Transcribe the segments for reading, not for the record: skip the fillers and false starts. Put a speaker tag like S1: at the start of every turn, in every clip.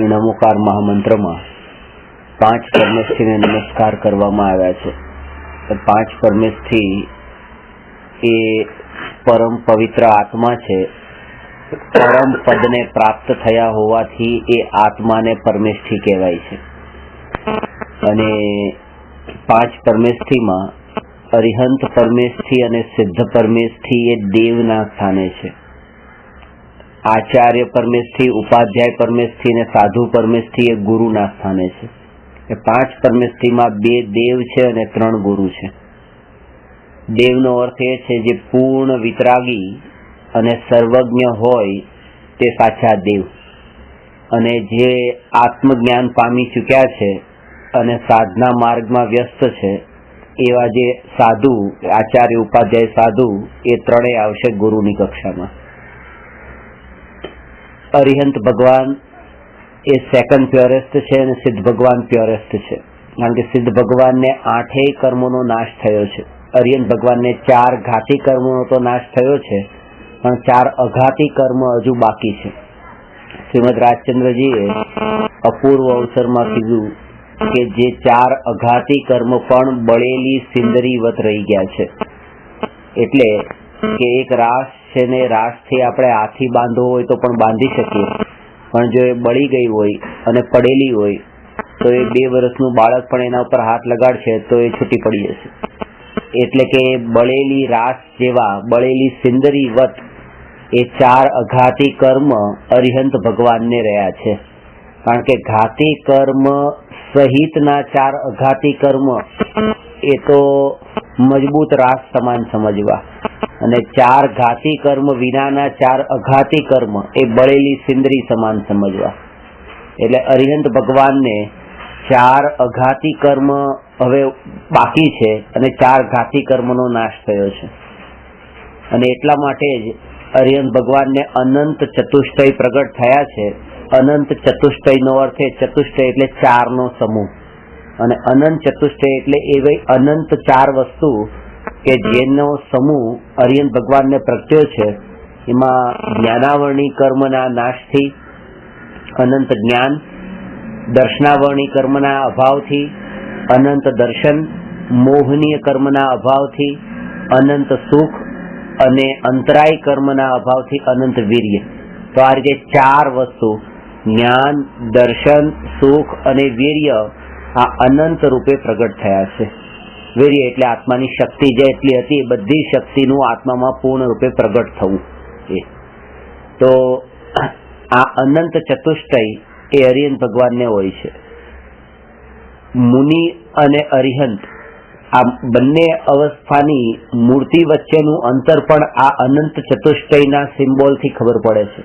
S1: નમોકાર મહામંત્રમાં 5 પરમેશને નમસ્કાર કરવામાં આવ્યા છે. 5 પરમેશથી એ પરમ પવિત્ર આત્મા છે. પરમ પદને પ્રાપ્ત થયા હોવાથી એ આત્માને પરમેશથી કહેવાય છે. અને 5 પરમેશથીમાં અરિહંત પરમેશથી અને સિદ્ધ પરમેશથી એ દેવના સ્થાને છે. આચાર્ય પરમેશથી, ઉપાધ્યાય પરમેશથી અને સાધુ પરમેશથી એ ગુરુના સ્થાને છે. એ 5 પરમેશથીમાં 2 દેવ છે અને 3 ગુરુ છે. દેવનો અર્થ એ છે જે પૂર્ણ વિતરાગી અને સર્વજ્ઞ હોય તે સાચા દેવ, અને જે આત્મજ્ઞાન પામી ચૂક્યા છે અને સાધના માર્ગમાં વ્યસ્ત છે એવા જે સાધુ, આચાર્ય, ઉપાધ્યાય, સાધુ, એ ત્રણેય આવશે ગુરુની કક્ષામાં. અરિહંત ભગવાન એ સેકન્ડ પ્યોરેસ્ટ છે અને સિદ્ધ ભગવાન પ્યોરેસ્ટ છે. કારણ કે સિદ્ધ ભગવાનને 8 કર્મોનો નાશ થયો છે. અરિહંત ભગવાનને 4 ઘાતી કર્મોનો તો નાશ થયો છે, પણ 4 અઘાતી કર્મ હજુ બાકી છે. શ્રીમદ રાજચંદ્રજીએ અપૂર્વ અવસરમાં કીધું કે જે 4 અઘાતી કર્મ પણ બળેલી સિંદરીવત રહી ગયા છે. એટલે કે એક રાસ છે ને, રાસથી આપણે હાથી બાંધવો હોય તો પણ બાંધી શકીએ, પણ જો એ બળી ગઈ હોય અને પડેલી હોય તો એ 2 વર્ષનું બાળક પણ એના ઉપર હાથ લગાડશે તો એ છૂટી પડી જશે. એટલે કે બળેલી રાસ જેવા, બળેલી સિંદરીવત એ 4 અઘાતી કર્મ અરિહંત ભગવાનને રહ્યા છે. કારણ કે ઘાતી કર્મ સહિતના 4 અઘાતી કર્મ એ તો મજબૂત રાસ સમાન સમજવા, અને 4 ઘાતી કર્મ વિનાના 4 અઘાતી કર્મ એ બળેલી સિંદરી સમાન સમજવા. એટલે અરિહંત ભગવાનને 4 અઘાતી કર્મ હવે બાકી છે અને 4 ઘાતી કર્મનો નાશ થયો છે. અને એટલા માટે જ અરિહંત ભગવાનને અનંત ચતુષ્ટય પ્રગટ થયા છે. અનંત ચતુષ્ટયનો અર્થ છે, ચતુષ્ટય એટલે 4નો સમૂહ, અને અનંત ચતુષ્ટય એટલે એવી અનંત 4 વસ્તુ કે જેનો સમૂહ અરિહંત ભગવાનને પ્રગટ્યો છે. એમાં જ્ઞાનાવરણી કર્મના નાશથી, અનંત જ્ઞાન, દર્શનાવરણી કર્મના અભાવથી, અનંત દર્શન, મોહનીય કર્મના અભાવથી, અનંત સુખ, અને અંતરાય કર્મના અભાવથી અનંત વીર્ય. તો આ રીતે 4 વસ્તુ, જ્ઞાન, દર્શન, સુખ અને વીર્ય, આ અનંત રૂપે પ્રગટ થયા છે. વીર્ય એટલે આત્માની શક્તિ જેટલી હતી એ બધી શક્તિનું આત્મામાં પૂર્ણ રૂપે પ્રગટ થવું. તો આ અનંત ચતુષ્ટય એ અરિહંત ભગવાનને હોય છે. મુનિ અને અરિહંત આ બંને અવસ્થાની મૂર્તિ વચ્ચેનું અંતર પણ આ અનંત ચતુષ્ટયના સિમ્બોલથી ખબર પડે છે.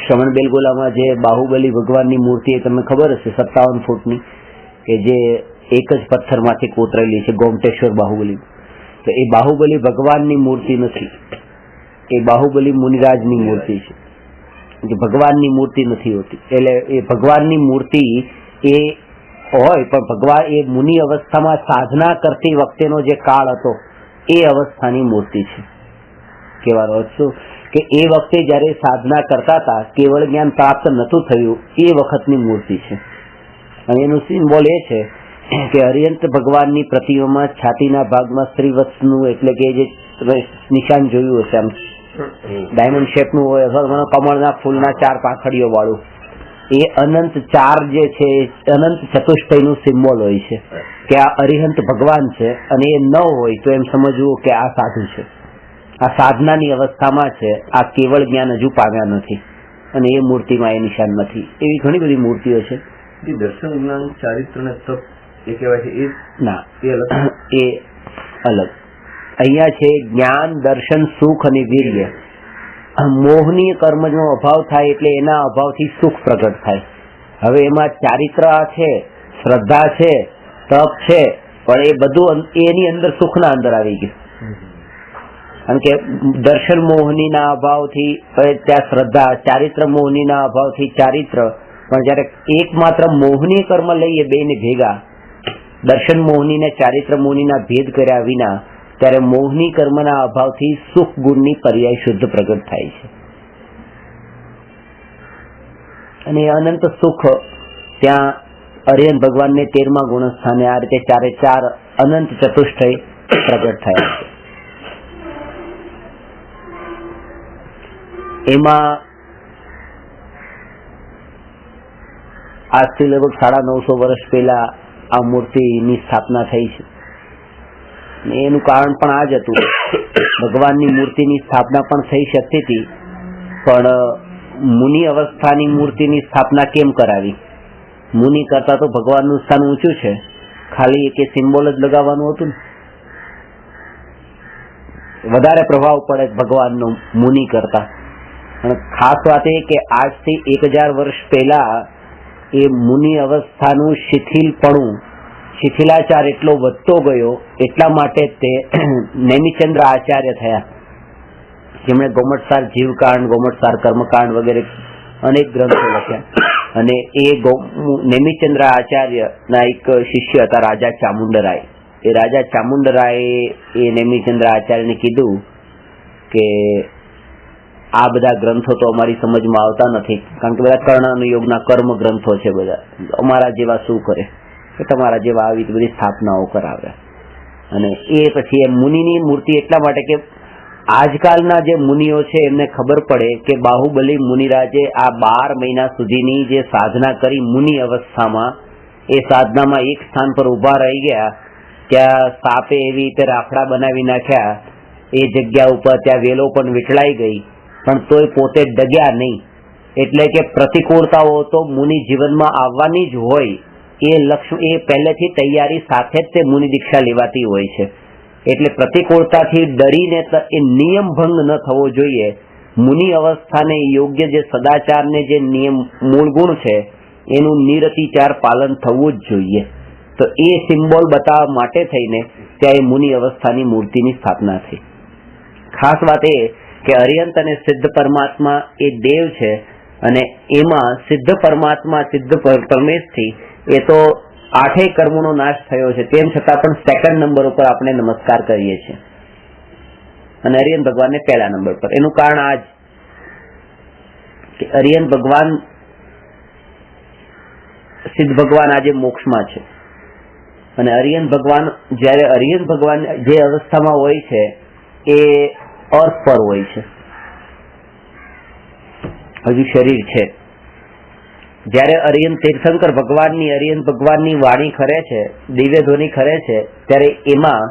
S1: શ્રવણ બેલગોલામાં જે બાહુબલી ભગવાનની મૂર્તિ એ તમને ખબર હશે, 57 ફૂટની, કે જે એક જ પથ્થરમાંથી કોતરેલી છે, ગોમટેશ્વર બાહુબલી. તો એ બાહુબલી ભગવાનની મૂર્તિ નથી, એ બાહુબલી મુનિરાજની મૂર્તિ છે. ભગવાનની મૂર્તિ નથી હોતી. એટલે એ ભગવાનની મૂર્તિ એ હોય, પણ ભગવાન એ મુનિ અવસ્થામાં સાધના કરતી વખતેનો જે કાળ હતો એ અવસ્થાની મૂર્તિ છે. કહેવાનો અર્થ શું કે એ વખતે જયારે સાધના કરતા હતા, કેવળ જ્ઞાન પ્રાપ્ત નહોતું થયું, એ વખતની મૂર્તિ છે. અને એનું સિમ્બોલ એ છે કે અરિહંત ભગવાનની પ્રતિમામાં છાતીના ભાગમાં શ્રીવત્સનું, એટલે કે જે નિશાન જોયું હશે, આમ ડાયમંડ શેપનું હોય, અથવા કમળના ફૂલના 4 પાંખડીઓ વાળું, એ અનંત 4 જે છે અનંત ચતુષ્ટયનું સિમ્બોલ હોય છે કે આ અરિહંત ભગવાન છે. અને એ ન હોય તો એમ સમજવું કે આ સાધુ છે, આ સાધનાની અવસ્થામાં છે, આ કેવળ જ્ઞાન હજુ પામ્યા નથી, અને એ મૂર્તિમાં એ નિશાન નથી. એવી ઘણી બધી મૂર્તિઓ છે.
S2: દર્શન, જ્ઞાન, ચારિત્ર ને તપ એ કહેવાય છે, એ
S1: ના, એ અલગ. અહીંયા છે જ્ઞાન, દર્શન, સુખ અને વીર્ય. મોહનીય કર્મનો અભાવ થાય એટલે એના અભાવથી સુખ પ્રગટ થાય. હવે એમાં ચારિત્ર છે, શ્રદ્ધા છે, તપ છે, પણ એ બધું એની અંદર સુખના અંદર આવી ગયું. કારણ કે દર્શન મોહનીના અભાવથી ત્યાં શ્રદ્ધા, ચારિત્ર મોહનીના અભાવથી ચારિત્ર, પણ જયારે એકમાત્ર મોહનીય કર્મ લઈએ બેને ભેગા દર્શન મોહની ને ચારિત્ર મોહનીના ભેદ કર્યા વિના, ત્યારે મોહની કર્મના અભાવથી સુખ ગુણની પર્યાય શુદ્ધ પ્રગટ થાય છે. અને અનંત સુખ ત્યાં અરિહંત ભગવાનને 13મા ગુણસ્થાને આ રીતે ચારે ચાર અનંત ચતુષ્ટય પ્રગટ થયા છે. એમાં આજથી લગભગ 950 વર્ષ પહેલા આ મૂર્તિની સ્થાપના થઈ છે. એનું કારણ પણ આ જ હતું. ભગવાનની મૂર્તિની સ્થાપના પણ થઈ શકતી હતી, પણ મુનિ અવસ્થાની મૂર્તિની સ્થાપના કેમ કરાવી? મુનિ કરતા તો ભગવાનનું સ્થાન ઊંચું છે, ખાલી એક સિમ્બોલ જ લગાવવાનું હતું ને. વધારે પ્રભાવ પડે ભગવાનનો મુનિ કરતા. અને ખાસ વાત એ કે આજથી 1000 વર્ષ પહેલા એ મુનિ અવસ્થાનું શિથિલાચાર એટલો વધતો ગયો, એટલા માટે તે નેમિચંદ્ર આચાર્ય થયા, જેમણે ગોમટસાર જીવકાંડ, ગોમટસાર કર્મકાંડ વગેરે અનેક ગ્રંથો લખ્યા. અને એ નેમિચંદ્ર આચાર્યના એક શિષ્ય હતા રાજા ચામુંડરાય. એ રાજા ચામુંડરાયે એ નેમિચંદ્ર આચાર્યને કીધું કે આ બધા ગ્રંથો તો અમારી સમજમાં આવતા નથી, કારણ કે બધા કર્ણાનુયોગના કર્મ ગ્રંથો છે, બધા અમારા જેવા શું કરે, કે તમારા જેવા આવી બધી સ્થાપનાઓ કરાવે. અને એ પછી એ મુનિની મૂર્તિ એટલા માટે કે આજકાલના જે મુનિઓ છે એમને ખબર પડે કે બાહુબલી મુનિરાજે આ 12 મહિના સુધીની જે સાધના કરી મુનિ અવસ્થામાં, એ સાધનામાં એક સ્થાન પર ઉભા રહી ગયા, ત્યાં સાપે એવી રીતે રાફડા બનાવી નાખ્યા, એ જગ્યા ઉપર ત્યાં વેલો પણ વીંટળાઈ ગઈ, પણ તોય પોતે ડગ્યા નહીં. એટલે કે પ્રતિકૂળતાઓ તો મુનિ જીવનમાં આવવાની જ હોય, એ પહેલેથી તૈયારી સાથે જ તે મુનિ દીક્ષા લેવાતી હોય છે. એટલે પ્રતિકૂળતાથી ડરીને એ નિયમ ભંગ ન થવો જોઈએ. મુનિ અવસ્થાને યોગ્ય જે સદાચારને જે નિયમ મૂળ ગુણ છે એનું નિરતિચાર પાલન થવું જ જોઈએ. તો એ સિમ્બોલ બતાવવા માટે થઈને ત્યાં એ મુનિ અવસ્થાની મૂર્તિની સ્થાપના થઈ. ખાસ વાત એ કે અરિહંત અને સિદ્ધ પરમાત્મા એ દેવ છે, અને એમાં સિદ્ધ પરમાત્મા સિદ્ધ પરમેશથી એ તો 8 કર્મોનો નાશ થયો છે, તેમ છતાં પણ 2nd નંબર ઉપર આપણે નમસ્કાર કરીએ છીએ, અને અરિહંત ભગવાનને 1લા નંબર પર. એનું કારણ આ જ કે અરિહંત ભગવાન, સિદ્ધ ભગવાન આજે મોક્ષમાં છે, અને અરિહંત ભગવાન જ્યારે અરિહંત ભગવાન જે અવસ્થામાં હોય છે એ અર્થ પર હોય છે, હજુ શરીર છે. જ્યારે અરિહંત તીર્થંકર અરિહંત ભગવાનની વાણી ખરે છે, દિવ્ય ધ્વનિ ખરે છે, ત્યારે એમાં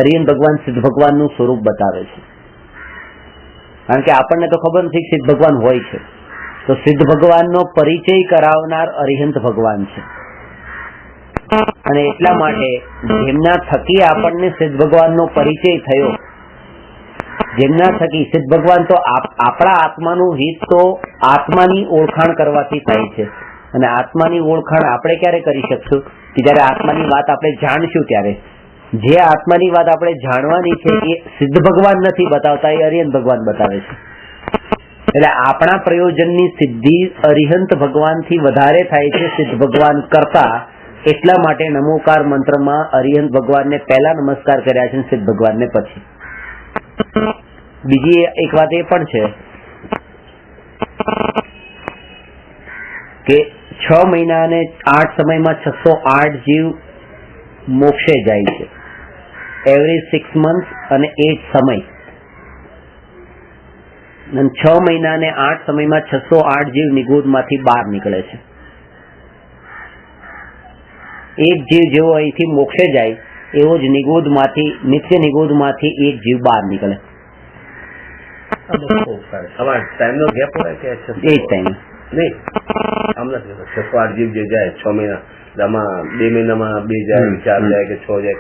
S1: અરિહંત ભગવાન સિદ્ધ ભગવાનનું સ્વરૂપ બતાવે છે. કારણ કે આપણને તો ખબર નથી સિદ્ધ ભગવાન હોય છે, તો સિદ્ધ ભગવાનનો પરિચય કરાવનાર અરિહંત ભગવાન છે. અને એટલા માટે જેમના થકી આપણને સિદ્ધ ભગવાનનો પરિચય થયો, જેમના થકી સિદ્ધ ભગવાન તો આપણા આત્માનું હિત તો આત્માની ઓળખાણ કરવાથી થાય છે. અને આત્માની ઓળખાણ આપણે ક્યારે કરી શકશું? કે જયારે આત્માની વાત આપણે જાણશું ત્યારે. જે આત્માની વાત આપણે જાણવાની છે એ સિદ્ધ ભગવાન નથી બતાવતા, એ અરિહંત ભગવાન બતાવે છે. એટલે આપણા પ્રયોજનની સિદ્ધિ અરિહંત ભગવાનથી વધારે થાય છે સિદ્ધ ભગવાન કરતા. એટલા માટે નમોકાર મંત્રમાં અરિહંત ભગવાનને પહેલા નમસ્કાર કર્યા છે, સિદ્ધ ભગવાનને પછી. બીજી એક વાત એ પણ છે કે 6 મહિના અને 8 સમયમાં 608 જીવ મોક્ષે જાય છે. એવરી 6 months અને 8 સમય, 6 મહિના અને 8 સમયમાં 608 જીવ નિગુઢમાંથી બહાર નીકળે છે. એક જીવ જેવો અહીંથી મોક્ષે જાય એવો જ નિત્ય નિગુઢમાંથી એક જીવ બહાર નીકળે.
S2: ટાઈમનો ગેપ હોય કે
S1: એ જ ટાઈમ
S2: નહીં, આમ નથી 608 જીવ જે જાય 6 મહિના, આમાં 2 મહિનામાં 2 જાય, 4 જાય કે 6 જાય,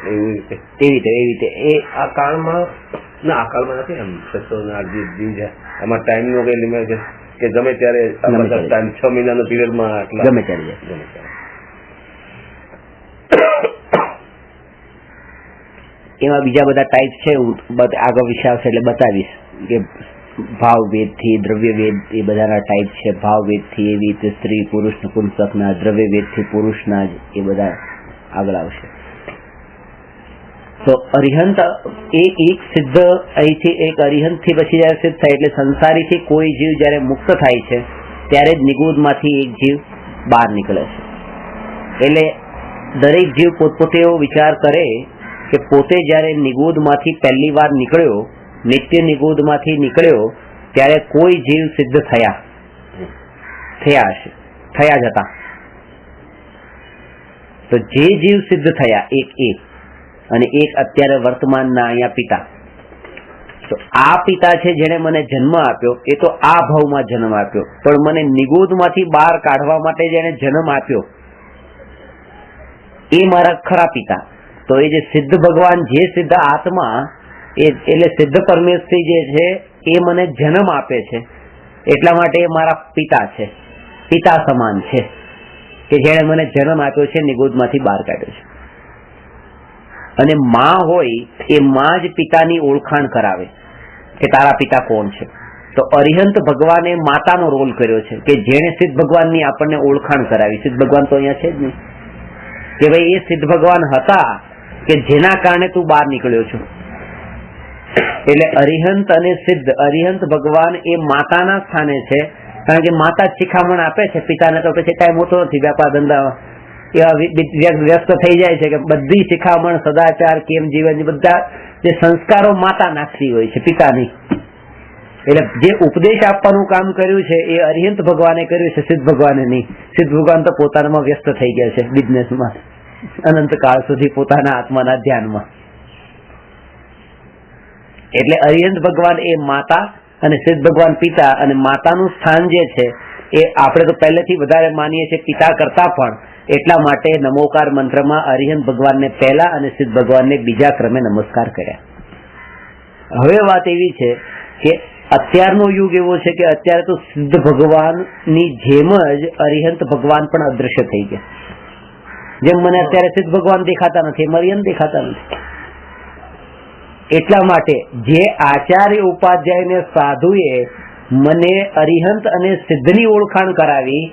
S2: એવી રીતે એ આ કાળમાં નથી. એમ 608 જીવ જાય, આમાં ટાઈમનો કઈ લિમિટ છે કે ગમે ત્યારે ટાઈમ 6 મહિનાનો પીરિયડમાં
S1: ગમે ત્યારે જાય. એમાં બીજા બધા ટાઈપ છે, આગળ વિષય આવશે એટલે બતાવીશ કે ભાવ વેદ થી દ્રવ્ય વેદ એ બધાના ટાઈપ છે. ભાવ વેદ થી એવી રીતે સ્ત્રી પુરુષ નપુંસકના, દ્રવ્ય વેદ થી પુરુષના જ, એ બધા આગળ આવશે. તો અરિહંત એ એક સિદ્ધ અહીંથી એક અરિહંત થી પછી જયારે સિદ્ધ થાય એટલે સંસારીથી કોઈ જીવ જયારે મુક્ત થાય છે ત્યારે જ નિગૂઢમાંથી એક જીવ બહાર નીકળે છે. એટલે દરેક જીવ પોતપોતે એવો વિચાર કરે કે પોતે જયારે નિગૂઢમાંથી પહેલી વાર નીકળ્યો, નિત્ય નિગૂઢમાંથી નીકળ્યો, ત્યારે કોઈ જીવ સિદ્ધ થયા જ હતા. તો જે જીવ સિદ્ધ થયા એક અને એક અત્યારે વર્તમાનના અહીંયા પિતા. તો આ પિતા છે જેને મને જન્મ આપ્યો, એ તો આ ભાવમાં જન્મ આપ્યો, પણ મને નિગૂઢમાંથી બહાર કાઢવા માટે જેને જન્મ આપ્યો એ મારા ખરા પિતા. તો એ જે સિદ્ધ ભગવાન, જે સિદ્ધ આત્મા, એટલે સિદ્ધ પરમેશ્વરી જે છે એ મને જન્મ આપે છે, એટલા માટે એ મારા પિતા છે, પિતા સમાન છે, કે જેણે મને જન્મ આપ્યો છે, નિગૂઢમાંથી બહાર કાઢ્યો છે. અને માં હોય એ માં જ પિતાની ઓળખાણ કરાવે કે તારા પિતા કોણ છે. તો અરિહંત ભગવાને માતાનો રોલ કર્યો છે કે જેણે સિદ્ધ ભગવાનની આપણને ઓળખાણ કરાવી. સિદ્ધ ભગવાન તો અહીંયા છે જ નહીં, કે ભાઈ એ સિદ્ધ ભગવાન હતા કે જેના કારણે તું બહાર નીકળ્યો છો. એટલે અરિહંત અને સિદ્ધ, અરિહંત ભગવાન એ માતાના સ્થાને છે, કારણ કે માતા જ શિખામણ આપે છે. પિતાને તો પછી કાંઈ મોટો નથી, વ્યાપાર ધંધામાં એવા વ્યસ્ત થઈ જાય છે કે બધી શિખામણ, સદાચાર, કેમ જીવન, બધા જે સંસ્કારો માતા નાખતી હોય છે, પિતા નહીં. એટલે જે ઉપદેશ આપવાનું કામ કર્યું છે એ અરિહંત ભગવાને કર્યું છે, સિદ્ધ ભગવાને નહીં. સિદ્ધ ભગવાન તો પોતાનામાં વ્યસ્ત થઈ ગયા છે, બિઝનેસમાં, અનંત કાળ સુધી પોતાના આત્માના ધ્યાનમાં. એટલે અરિહંત ભગવાન એ માતા અને સિદ્ધ ભગવાન પિતા. અને માતાનું સ્થાન જે છે એ આપણે તો પહેલેથી વધારે માનીએ છીએ પિતા કરતા, પણ એટલા માટે નમોકાર મંત્રમાં અરિહંત ભગવાનને પહેલા અને સિદ્ધ ભગવાનને બીજા ક્રમે નમસ્કાર કર્યા. હવે વાત એવી છે કે અત્યારનો યુગ એવો છે કે અત્યારે તો સિદ્ધ ભગવાનની જેમ જ અરિહંત ભગવાન પણ અદૃશ્ય થઈ ગયા. જેમ મને અત્યારે સિદ્ધ ભગવાન દેખાતા નથી, એમ અરિહંત દેખાતા નથી. એટલા માટે જે આચાર્ય ઉપાધ્યાયને સાધુએ મને અરિહંત અને સિદ્ધની ઓળખાણ કરાવી,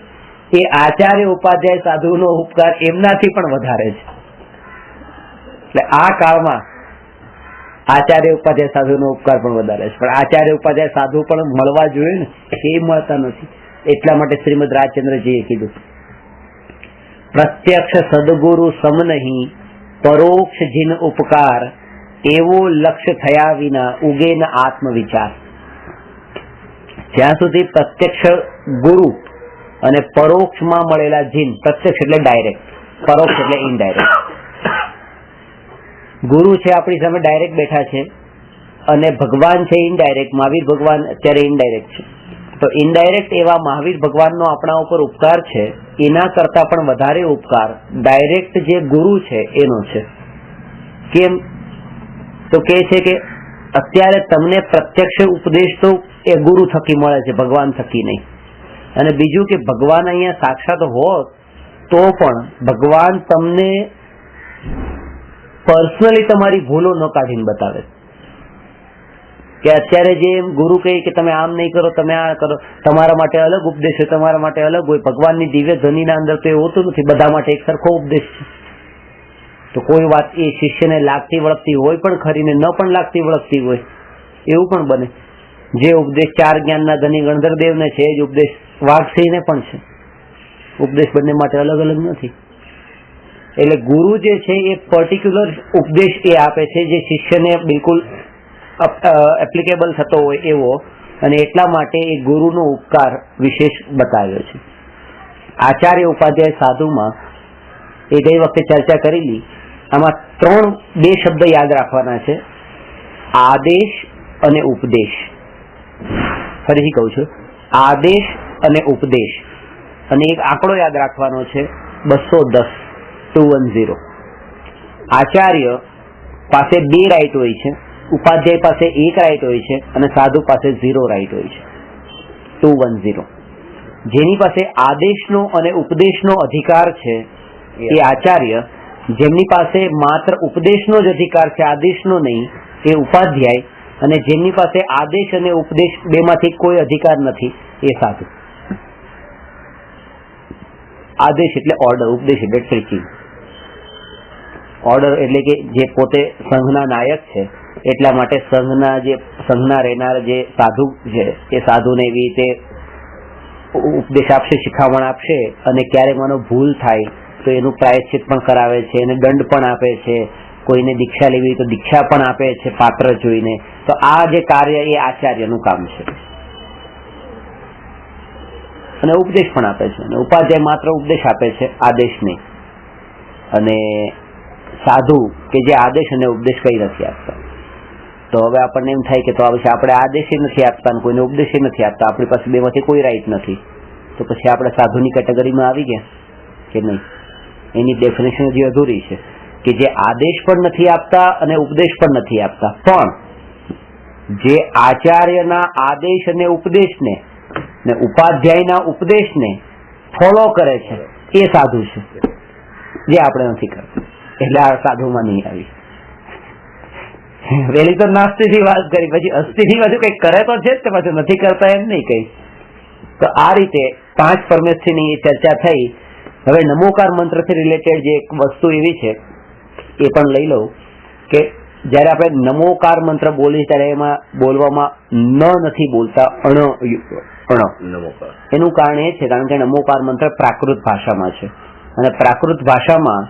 S1: એ આચાર્ય ઉપાધ્યાય સાધુનો ઉપકાર એમનાથી પણ વધારે છે. એટલે આ કાળમાં આચાર્ય ઉપાધ્યાય સાધુનો ઉપકાર પણ વધારે છે, પણ આચાર્ય ઉપાધ્યાય સાધુ પણ મળવા જોઈએ ને, એ મળતા નથી. એટલા માટે શ્રીમદ રાજચંદ્રજીએ કીધું, પ્રત્યક્ષ સદગુરુ સમ નહીં, પરોક્ષ જીન ઉપકાર, એવો લક્ષ્ય થયા વિના ઉગે ન આત્મવિચાર. જ્યાં સુધી પ્રત્યક્ષ ગુરુ અને પરોક્ષમાં મળેલા જીન, પ્રત્યક્ષ એટલે ડાયરેક્ટ, પરોક્ષ એટલે ઇનડાયરેક્ટ. ગુરુ છે આપણી સામે ડાયરેક્ટ બેઠા છે, અને ભગવાન છે ઇનડાયરેક્ટ. મહાવીર ભગવાન અત્યારે ઇનડાયરેક્ટ છે. તો ઇનડાયરેક્ટ એવા મહાવીર ભગવાનનો આપણા ઉપર ઉપકાર છે, એના કરતા પણ વધારે ઉપકાર ડાયરેક્ટ જે ગુરુ છે એનો છે. કેમ? તો કહે છે કે અત્યારે તમને પ્રત્યક્ષ ઉપદેશ તો એ ગુરુ થકી મળે છે, ભગવાન થકી નહીં. અને બીજું કે ભગવાન અહીંયા સાક્ષાત હોત તો પણ ભગવાન તમને પર્સનલી તમારી ભૂલો ન કાઢીને બતાવે. કે અત્યારે જે ગુરુ કહે કે તમે આમ નહીં કરો, તમે આ કરો, તમારા માટે અલગ ઉપદેશ હોય, તમારા માટે અલગ હોય. ભગવાનની દિવ્ય ધ્વનિના અંદર તો એ હોતું નથી, બધા માટે એક સરખો ઉપદેશ છે. તો કોઈ વાત એ શિષ્યને લાગતી વળગતી હોય પણ ખરી ને ન પણ લાગતી વળગતી હોય, એવું પણ બને. જે ઉપદેશ ચાર જ્ઞાનના ધની ગણધરદેવને છે એ જ ઉપદેશ વાઘસિંહને પણ છે. ઉપદેશ બંને માટે અલગ અલગ નથી. એટલે ગુરુ જે છે એ પર્ટિક્યુલર ઉપદેશ એ આપે છે જે શિષ્યને બિલકુલ એપ્લિકેબલ થતો હોય એવો, અને એટલા માટે એ ગુરુનો ઉપકાર વિશેષ બતાવ્યો છે. આચાર્ય ઉપાધ્યાય સાધુમાં એ ગઈ વખતે ચર્ચા કરેલી, આમાં બે શબ્દ યાદ રાખવાના છે, આદેશ અને ઉપદેશ. ફરીથી કહું છું, આદેશ અને ઉપદેશ. અને એક આંકડો યાદ રાખવાનો છે, 210. આચાર્ય પાસે 2 રાઈટ હોય છે, ઉપાધ્યાય પાસે 1 રાઈટ હોય છે, અને સાધુ પાસે 0 રાઈટ હોય છે. 210. જેની પાસે આદેશનો અને ઉપદેશનો અધિકાર છે એ આચાર્ય, જેમની પાસે માત્ર ઉપદેશનો જ અધિકાર છે, આદેશનો નહીં, એ ઉપાધ્યાય, અને જેમની પાસે આદેશ અને ઉપદેશ બેમાંથી કોઈ અધિકાર નથી એ સાધુ. આદેશ એટલે ઓર્ડર, ઉપદેશ એટલે ટીચિંગ. ઓર્ડર એટલે કે જે પોતે સંઘના નાયક છે એટલા માટે સંઘના રહેનાર જે સાધુ છે એ સાધુને એવી રીતે ઉપદેશ આપશે, શિખામણ આપશે, અને ક્યારે માનો ભૂલ થાય તો એનું પ્રાયશ્ચિત પણ કરાવે છે, એને દંડ પણ આપે છે, કોઈને દીક્ષા લેવી તો દીક્ષા પણ આપે છે પાત્ર જોઈને. તો આ જે કાર્ય એ આચાર્યનું કામ છે. અને ઉપદેશ પણ આપે છે, અને ઉપાધ્યાય માત્ર ઉપદેશ આપે છે, આદેશ નહીં. અને સાધુ કે જે આદેશ અને ઉપદેશ કઈ નથી આપતા. તો હવે આપણને એમ થાય કે તો પછી આપણે આદેશ નથી આપતા અને કોઈને ઉપદેશ નથી આપતા, આપણી પાસે બેમાંથી કોઈ રાઈટ નથી, તો પછી આપણે સાધુની કેટેગરીમાં આવી ગયા કે નહીં? એની ડેફિનેશન હજી અધૂરી છે કે જે આદેશ પણ નથી આપતા અને ઉપદેશ પણ નથી આપતા, પણ જે આચાર્યના આદેશ અને ઉપદેશને ને ઉપાધ્યાયના ઉપદેશને ફોલો કરે છે એ સાધુ છે, જે આપણે નથી કરતા. એટલે આ સાધુમાં નહીં આવી. પેલી તો નાસ્તીથી વાત કરી, પછી અસ્થિથી બધું કઈ કરે તો છે જ, પાછું નથી કરતા એમ નહીં કઈ. તો આ રીતે 5 પરમેશ્વરની ચર્ચા થઈ. હવે નમોકાર મંત્રથી રિલેટેડ જે એક વસ્તુ એવી છે એ પણ લઈ લઉં કે જયારે આપણે નમોકાર મંત્ર બોલીએ ત્યારે એમાં બોલવામાં નથી બોલતા અણ. એનું કારણ એ છે કારણ કે નમોકાર મંત્ર પ્રાકૃત ભાષામાં છે, અને પ્રાકૃત ભાષામાં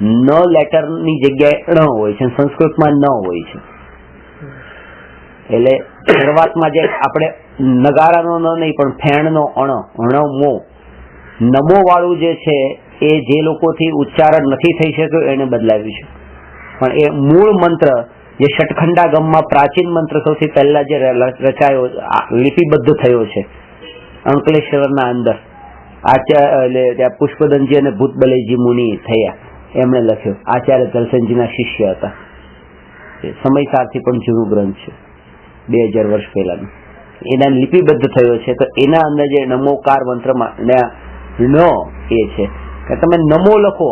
S1: ન લેટરની જગ્યાએ ણ હોય છે, સંસ્કૃતમાં ન હોય છે. એટલે શરૂઆતમાં જે આપણે નગારાનો ન નહીં પણ ફેણનો અણમો નમો વાળું જે છે એ જે લોકોથી ઉચ્ચારણ નથી થઈ શક્યું એને બદલાવ્યું છે. પણ એ મૂળ મંત્ર જે ષટખંડાગમમાં પ્રાચીન મંત્ર સૌથી પહેલા જે રચાયો, લિપિબદ્ધ થયો છે અંકલેશ્વરના અંદર, ત્યાં પુષ્પદનજી અને ભૂતબલેજી મુનિ થયા, એમણે લખ્યો. આચાર્ય દર્શનજીના શિષ્ય હતા. સમયસારથી પણ જૂનું ગ્રંથ છે, 2000 વર્ષ પહેલાનું. એના લિપિબદ્ધ થયો છે. તો એના અંદર જે નમોકાર મંત્રમાં ન એ છે કે તમે નમો લખો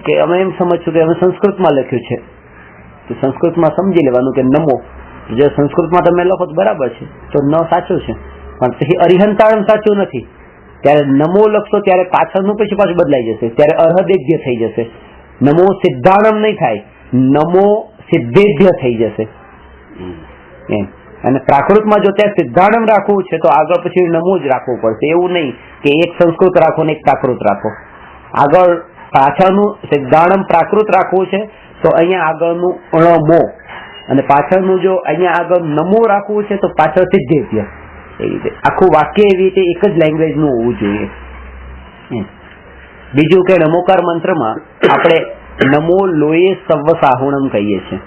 S1: કે અમે એમ સમજશું કે અમે સંસ્કૃતમાં લખ્યું છે, તો સંસ્કૃતમાં સમજી લેવાનું કે નમો, જે સંસ્કૃતમાં તમે લખો તો બરાબર છે, તો ન સાચું છે, પણ પછી અરિહંતાણમ સાચું નથી. ત્યારે નમો લખશો ત્યારે પાછળનું પછી પાછું બદલાઈ જશે, ત્યારે અર્હદેભ્ય થઈ જશે. નમો સિદ્ધાણમ નહીં થાય, નમો સિદ્ધેભ્ય થઈ જશે એમ. અને પ્રાકૃતમાં જો ત્યાં સિદ્ધાણમ રાખવું છે તો આગળ પછી નમો જ રાખવું પડશે. એવું નહીં કે એક સંસ્કૃત રાખો ને એક પ્રાકૃત રાખો. આગળ પાછળનું સિદ્ધાણમ પ્રાકૃત રાખવું છે તો અહીંયા આગળનું અણમો, અને પાછળનું જો અહીંયા આગળ નમો રાખવું છે તો પાછળ સિદ્ધેભ્ય. એવી રીતે આખું વાક્ય એવી રીતે એક જ લેંગ્વેજનું હોવું જોઈએ. બીજું કે નમોકાર મંત્રમાં આપણે નમો લોયે સવ્વ સાહુણમ કહીએ છીએ.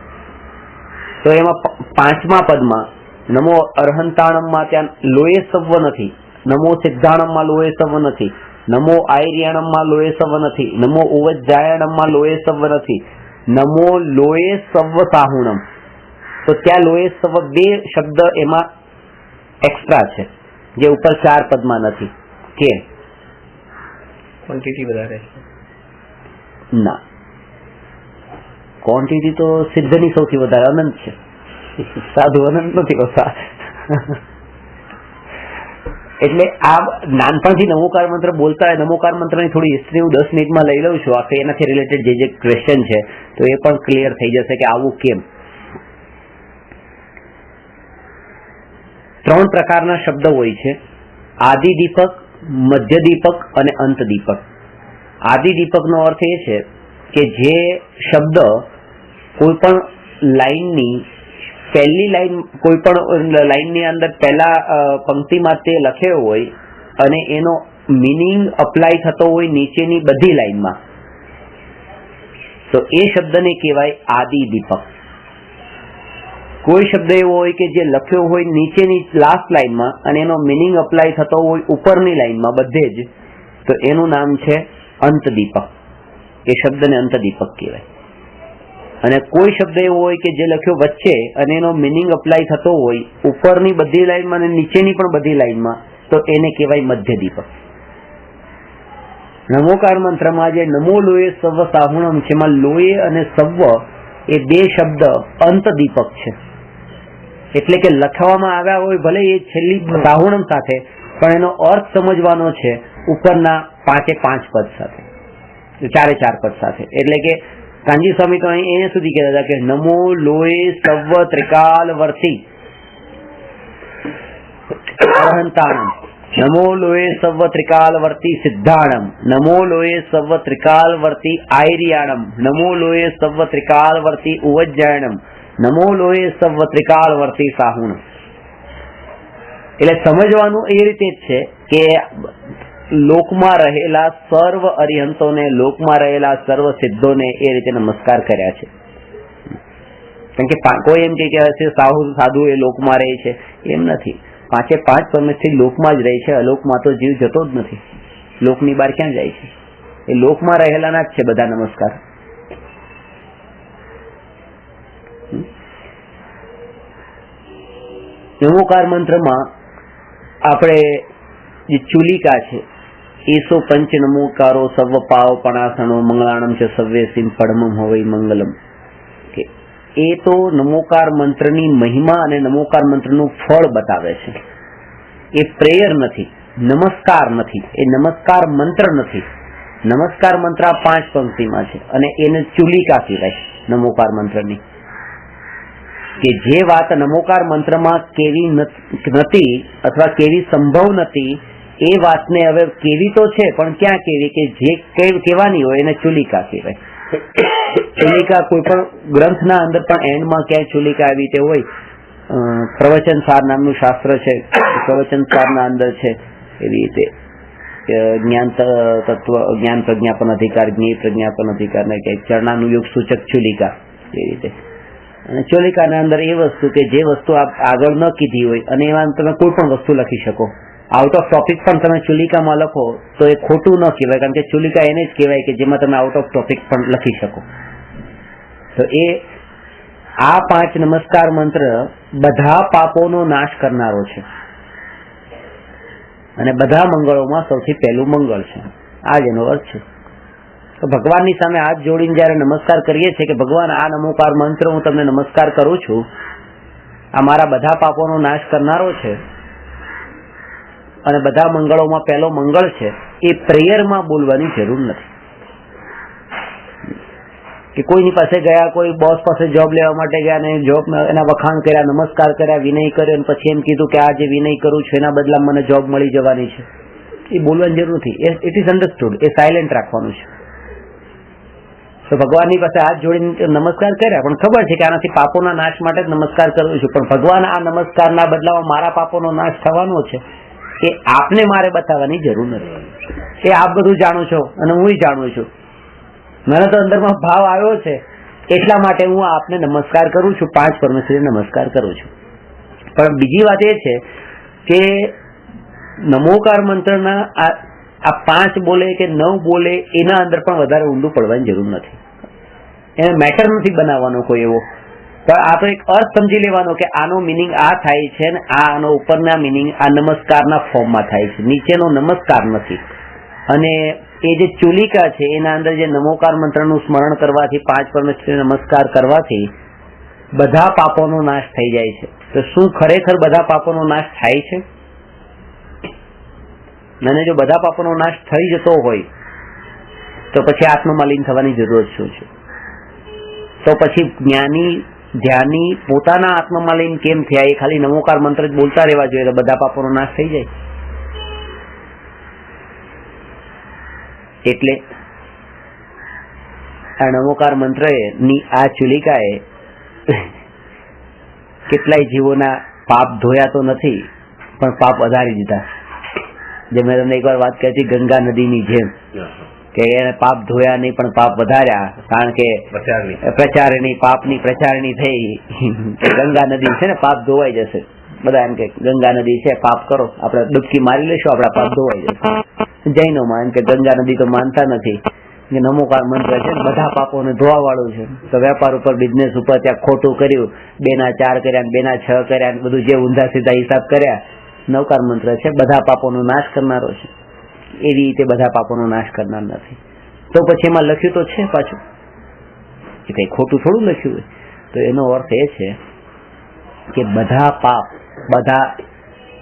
S1: તો એમાં 5મા પદમાં નમો અર્હંતાણમમાં ત્યાં લોયે સવ્વ નથી, નમો સિદ્ધાણમમાં લોયે સવ્વ નથી, નમો આયર્યાણમમાં લોયે સવ્વ નથી, નમો ઉવજ્જાયણમમાં લોયે સવ્વ નથી, નમો લોયે સવ્વ સાહુણમ. તો ત્યાં લોયે સવ્વ 2 શબ્દ એમાં એક્સ્ટ્રા છે જે ઉપર 4 પદમાં નથી. કે
S2: ક્વોન્ટિટી વધારે
S1: ના, ક્વોન્ટિટી તો સિદ્ધની સૌથી વધારે અનંત છે, સાધુ અનંત નથી હોતા. એટલે આ નાનપણથી નમોકાર મંત્ર બોલતા હોય, નમોકાર મંત્રની થોડી હિસ્ટ્રી હું 10 મિનિટમાં લઈ લઉં છું, આખે એનાથી રિલેટેડ જે ક્વેશ્ચન છે તો એ પણ ક્લિયર થઈ જશે કે આવું કેમ. 3 પ્રકારના શબ્દ હોય છે: આદિ દીપક, મધ્ય દીપક અને અંત દીપક. આદિ દીપકનો અર્થ એ છે કે જે શબ્દ કોઈ પણ લાઈનની પહેલી લાઈન, કોઈ પણ લાઈનની અંદર પહેલા પંક્તિમાં તે લખ્યો હોય અને એનો મિનિંગ અપ્લાય થતો હોય નીચેની બધી લાઈનમાં, તો એ શબ્દને કહેવાય આદિ દીપક. કોઈ શબ્દ એવો હોય કે જે લખ્યો હોય નીચેની લાસ્ટ લાઈનમાં અને એનો મિનિંગ અપ્લાય થતો હોય ઉપરની લાઈનમાં બધે જ, તો એનું નામ છે અંત દીપક. એ શબ્દને અંત દીપક કહેવાય. અને કોઈ શબ્દ એવો હોય કે જે લખ્યો વચ્ચે અને એનો મિનિંગ અપ્લાય થતો હોય ઉપરની બધી લાઈનમાં અને નીચેની પણ બધી લાઈનમાં, તો એને કહેવાય મધ્ય દીપક. નમોકાર મંત્રમાં જે નમો લોયે સવ્વ સાહુણમ છે, એમાં લોયે અને સવ્વ એ 2 શબ્દ અંત દીપક છે. એટલે કે લખવામાં આવ્યા હોય ભલે એ છેલ્લી સાહુણમ સાથે, પણ એનો અર્થ સમજવાનો છે ઉપરના 5 પદ સાથે, 4 પદ સાથે. એટલે કે કાનજી સ્વામી તો અહીંયા સુધી કહેતા હતા કે નમો લોહે સર્વ ત્રિકાલ વર્તી અરહંતાણમ, નમો લોહે સર્વ ત્રિકાલ વર્તી સિદ્ધાણમ, નમો લોહે સર્વ ત્રિકાલ વર્તી આયર્યાણમ, નમો લોહે સર્વ ત્રિકાલ વર્તી ઉવજ્જાયણમ, નમો લોહે સર્વ ત્રિકાલ વર્તી સાહુણમ. એટલે સમજવાનું એ રીતે જ છે કે લોકમાં રહેલા સર્વ અરિહંતોને, લોકમાં રહેલા સર્વ સિદ્ધોને એ રીતે નમસ્કાર કર્યા છે. કારણ કે કોઈ એમ કે સાધુ એ લોકમાં રહે છે, એમ નથી. પાંચે પાંચ પરમેશ્વરી લોકમાં જ રહે છે. અલોકમાં તો જીવ જતો જ નથી. લોકની બહાર ક્યાં જાય છે? એ લોકમાં રહેલાના જ છે બધા નમસ્કાર. નમોકાર મંત્રમાં આપણે જે ચુલિકા છે, એસો પંચ નમોકારો સર્વ પાવ પણાસણો મંગળાણમ છે સવ્ય સિંહ પડમમ હોય મંગલમ. એ તો નમોકાર મંત્રની મહિમા અને નમોકાર મંત્રનું ફળ બતાવે છે. એ પ્રેયર નથી, નમસ્કાર નથી, એ નમસ્કાર મંત્ર નથી. નમસ્કાર મંત્ર આ 5 પંક્તિમાં છે અને એને ચુલિકા કહેવાય નમોકાર મંત્રની. કે જે વાત નમોકાર મંત્રમાં કેવી નથી અથવા કેવી સંભવ નથી, એ વાતને હવે કેવી તો છે પણ ક્યાં કેવી કે જે કહેવાની હોય એને ચુલિકા કહેવાય. ચુલિકા કોઈ પણ ગ્રંથના અંદર પણ એન્ડમાં ક્યાંય ચુલિકા આવી રીતે હોય. પ્રવચન સાર નામનું શાસ્ત્ર છે, પ્રવચન સારના અંદર છે એવી રીતે જ્ઞાન તત્વ, જ્ઞાન પ્રજ્ઞાપન અધિકાર, જ્ઞેય પ્રજ્ઞાપન અધિકાર ને ક્યાંક ચરણાનું યુગ સૂચક ચુલિકા એ રીતે. અને ચુલિકાના અંદર એ વસ્તુ કે જે વસ્તુ આગળ ન કીધી હોય અને એમાં તમે કોઈ પણ વસ્તુ લખી શકો. આઉટ ઓફ ટોપિક પણ તમે ચુલિકામાં લખો તો એ ખોટું ન કહેવાય, કારણ કે ચુલિકા એને જ કહેવાય કે જેમાં તમે આઉટ ઓફ ટોપિક પણ લખી શકો. તો એ આ 5 નમસ્કાર મંત્ર બધા પાપોનો નાશ કરનારો છે અને બધા મંગળોમાં સૌથી પહેલું મંગળ છે. આ જ એનો અર્થ છે. તો ભગવાનની સામે હાથ જોડીને જયારે નમસ્કાર કરીએ છીએ કે ભગવાન આ નમોકાર મંત્ર હું તમને નમસ્કાર કરું છું, આ મારા બધા પાપોનો નાશ કરનારો છે અને બધા મંગળોમાં પહેલો મંગળ છે, એ પ્રેયરમાં બોલવાની જરૂર નથી. કે કોઈની પાસે ગયા, કોઈ બોસ પાસે જોબ લેવા માટે ગયા ને જોબ એના વખાણ કર્યા, નમસ્કાર કર્યા, વિનય કર્યો અને પછી એમ કીધું કે આ જે વિનય કરું છું એના બદલામાં મને જોબ મળી જવાની છે, એ બોલવાની જરૂર નથી. It is understood. A silent રાખવાનું છે. તો ભગવાનની પાસે હાથ જોડીને નમસ્કાર કર્યા પણ ખબર છે કે આનાથી પાપોના નાશ માટે જ નમસ્કાર કરું છું, પણ ભગવાન આ નમસ્કારના બદલામાં મારા પાપોનો નાશ થવાનો છે એ આપને મારે બતાવવાની જરૂર નથી. એ આપ બધું જાણો છો અને હું જાણું છું. મને તો અંદરમાં ભાવ આવ્યો છે એટલા માટે હું આપને નમસ્કાર કરું છું, 5 પરમેશ્વરીને નમસ્કાર કરું છું. પણ બીજી વાત એ છે કે નમોકાર મંત્રના આ 5 બોલે કે 9 બોલે એના અંદર પણ વધારે ઊંડું પડવાની જરૂર નથી. એને મેટર નથી બનાવવાનો કોઈ એવો, પણ આ તો એક અર્થ સમજી લેવાનો કે આનો મિનિંગ આ થાય છે ને આનો ઉપરના મિનિંગ આ નમસ્કારના ફોર્મમાં થાય છે, નીચેનો નમસ્કાર નથી. અને એ જે ચુલિકા છે એના અંદર જે નમોકાર મંત્રનું સ્મરણ કરવાથી, 5 પરમેશ્વરી નમસ્કાર કરવાથી બધા પાપોનો નાશ થઈ જાય છે. તો શું ખરેખર બધા પાપોનો નાશ થાય છે? અને જો બધા પાપોનો નાશ થઈ જતો હોય તો પછી આત્મમાલિન થવાની જરૂર શું છે? તો પછી જ્ઞાની ધ્યાની પોતાના આત્મમાલિન કેમ થયા? એ ખાલી નમોકાર મંત્ર જ બોલતા રહેવા જોઈએ તો બધા પાપોનો નાશ થઈ જાય. એટલે આ નમોકાર મંત્ર ની આ ચુલિકાએ કેટલાય જીવોના પાપ ધોયા તો નથી પણ પાપ વધારી દીધા. જે મેં તમને એકવાર વાત કરી હતી ગંગા નદીની જેમ કે એને પાપ ધોયા નહીં પણ પાપ વધાર્યા, કારણ કે પ્રચારણી પાપની પ્રચારણી થઈ. ગંગા નદી છે ને પાપ ધોવાઈ જશે. બધા એમ કે ગંગા નદી છે, પાપ કરો, આપણે ડૂબકી મારી લઈશું, આપણા પાપ ધોવાઈ જશે. જૈનોમાં એમ કે ગંગા નદી તો માનતા નથી કે નમોકાર મંત્ર છે બધા પાપોને ધોવા વાળું છે. તો વેપાર ઉપર, બિઝનેસ ઉપર ત્યાં ખોટું કર્યું, 2 ના 4 કર્યા, 2 ના 6 કર્યા, બધું જે ઊંધા સીધા હિસાબ કર્યા. નવકાર મંત્ર છે બધા પાપોનો નાશ કરનારો છે, એવી રીતે બધા પાપોનો નાશ કરનાર નથી. તો પછી એમાં લખ્યું તો છે પાછું કે કઈ ખોટું થોડું લખ્યું હોય. તો એનો અર્થ એ છે કે બધા પાપ, બધા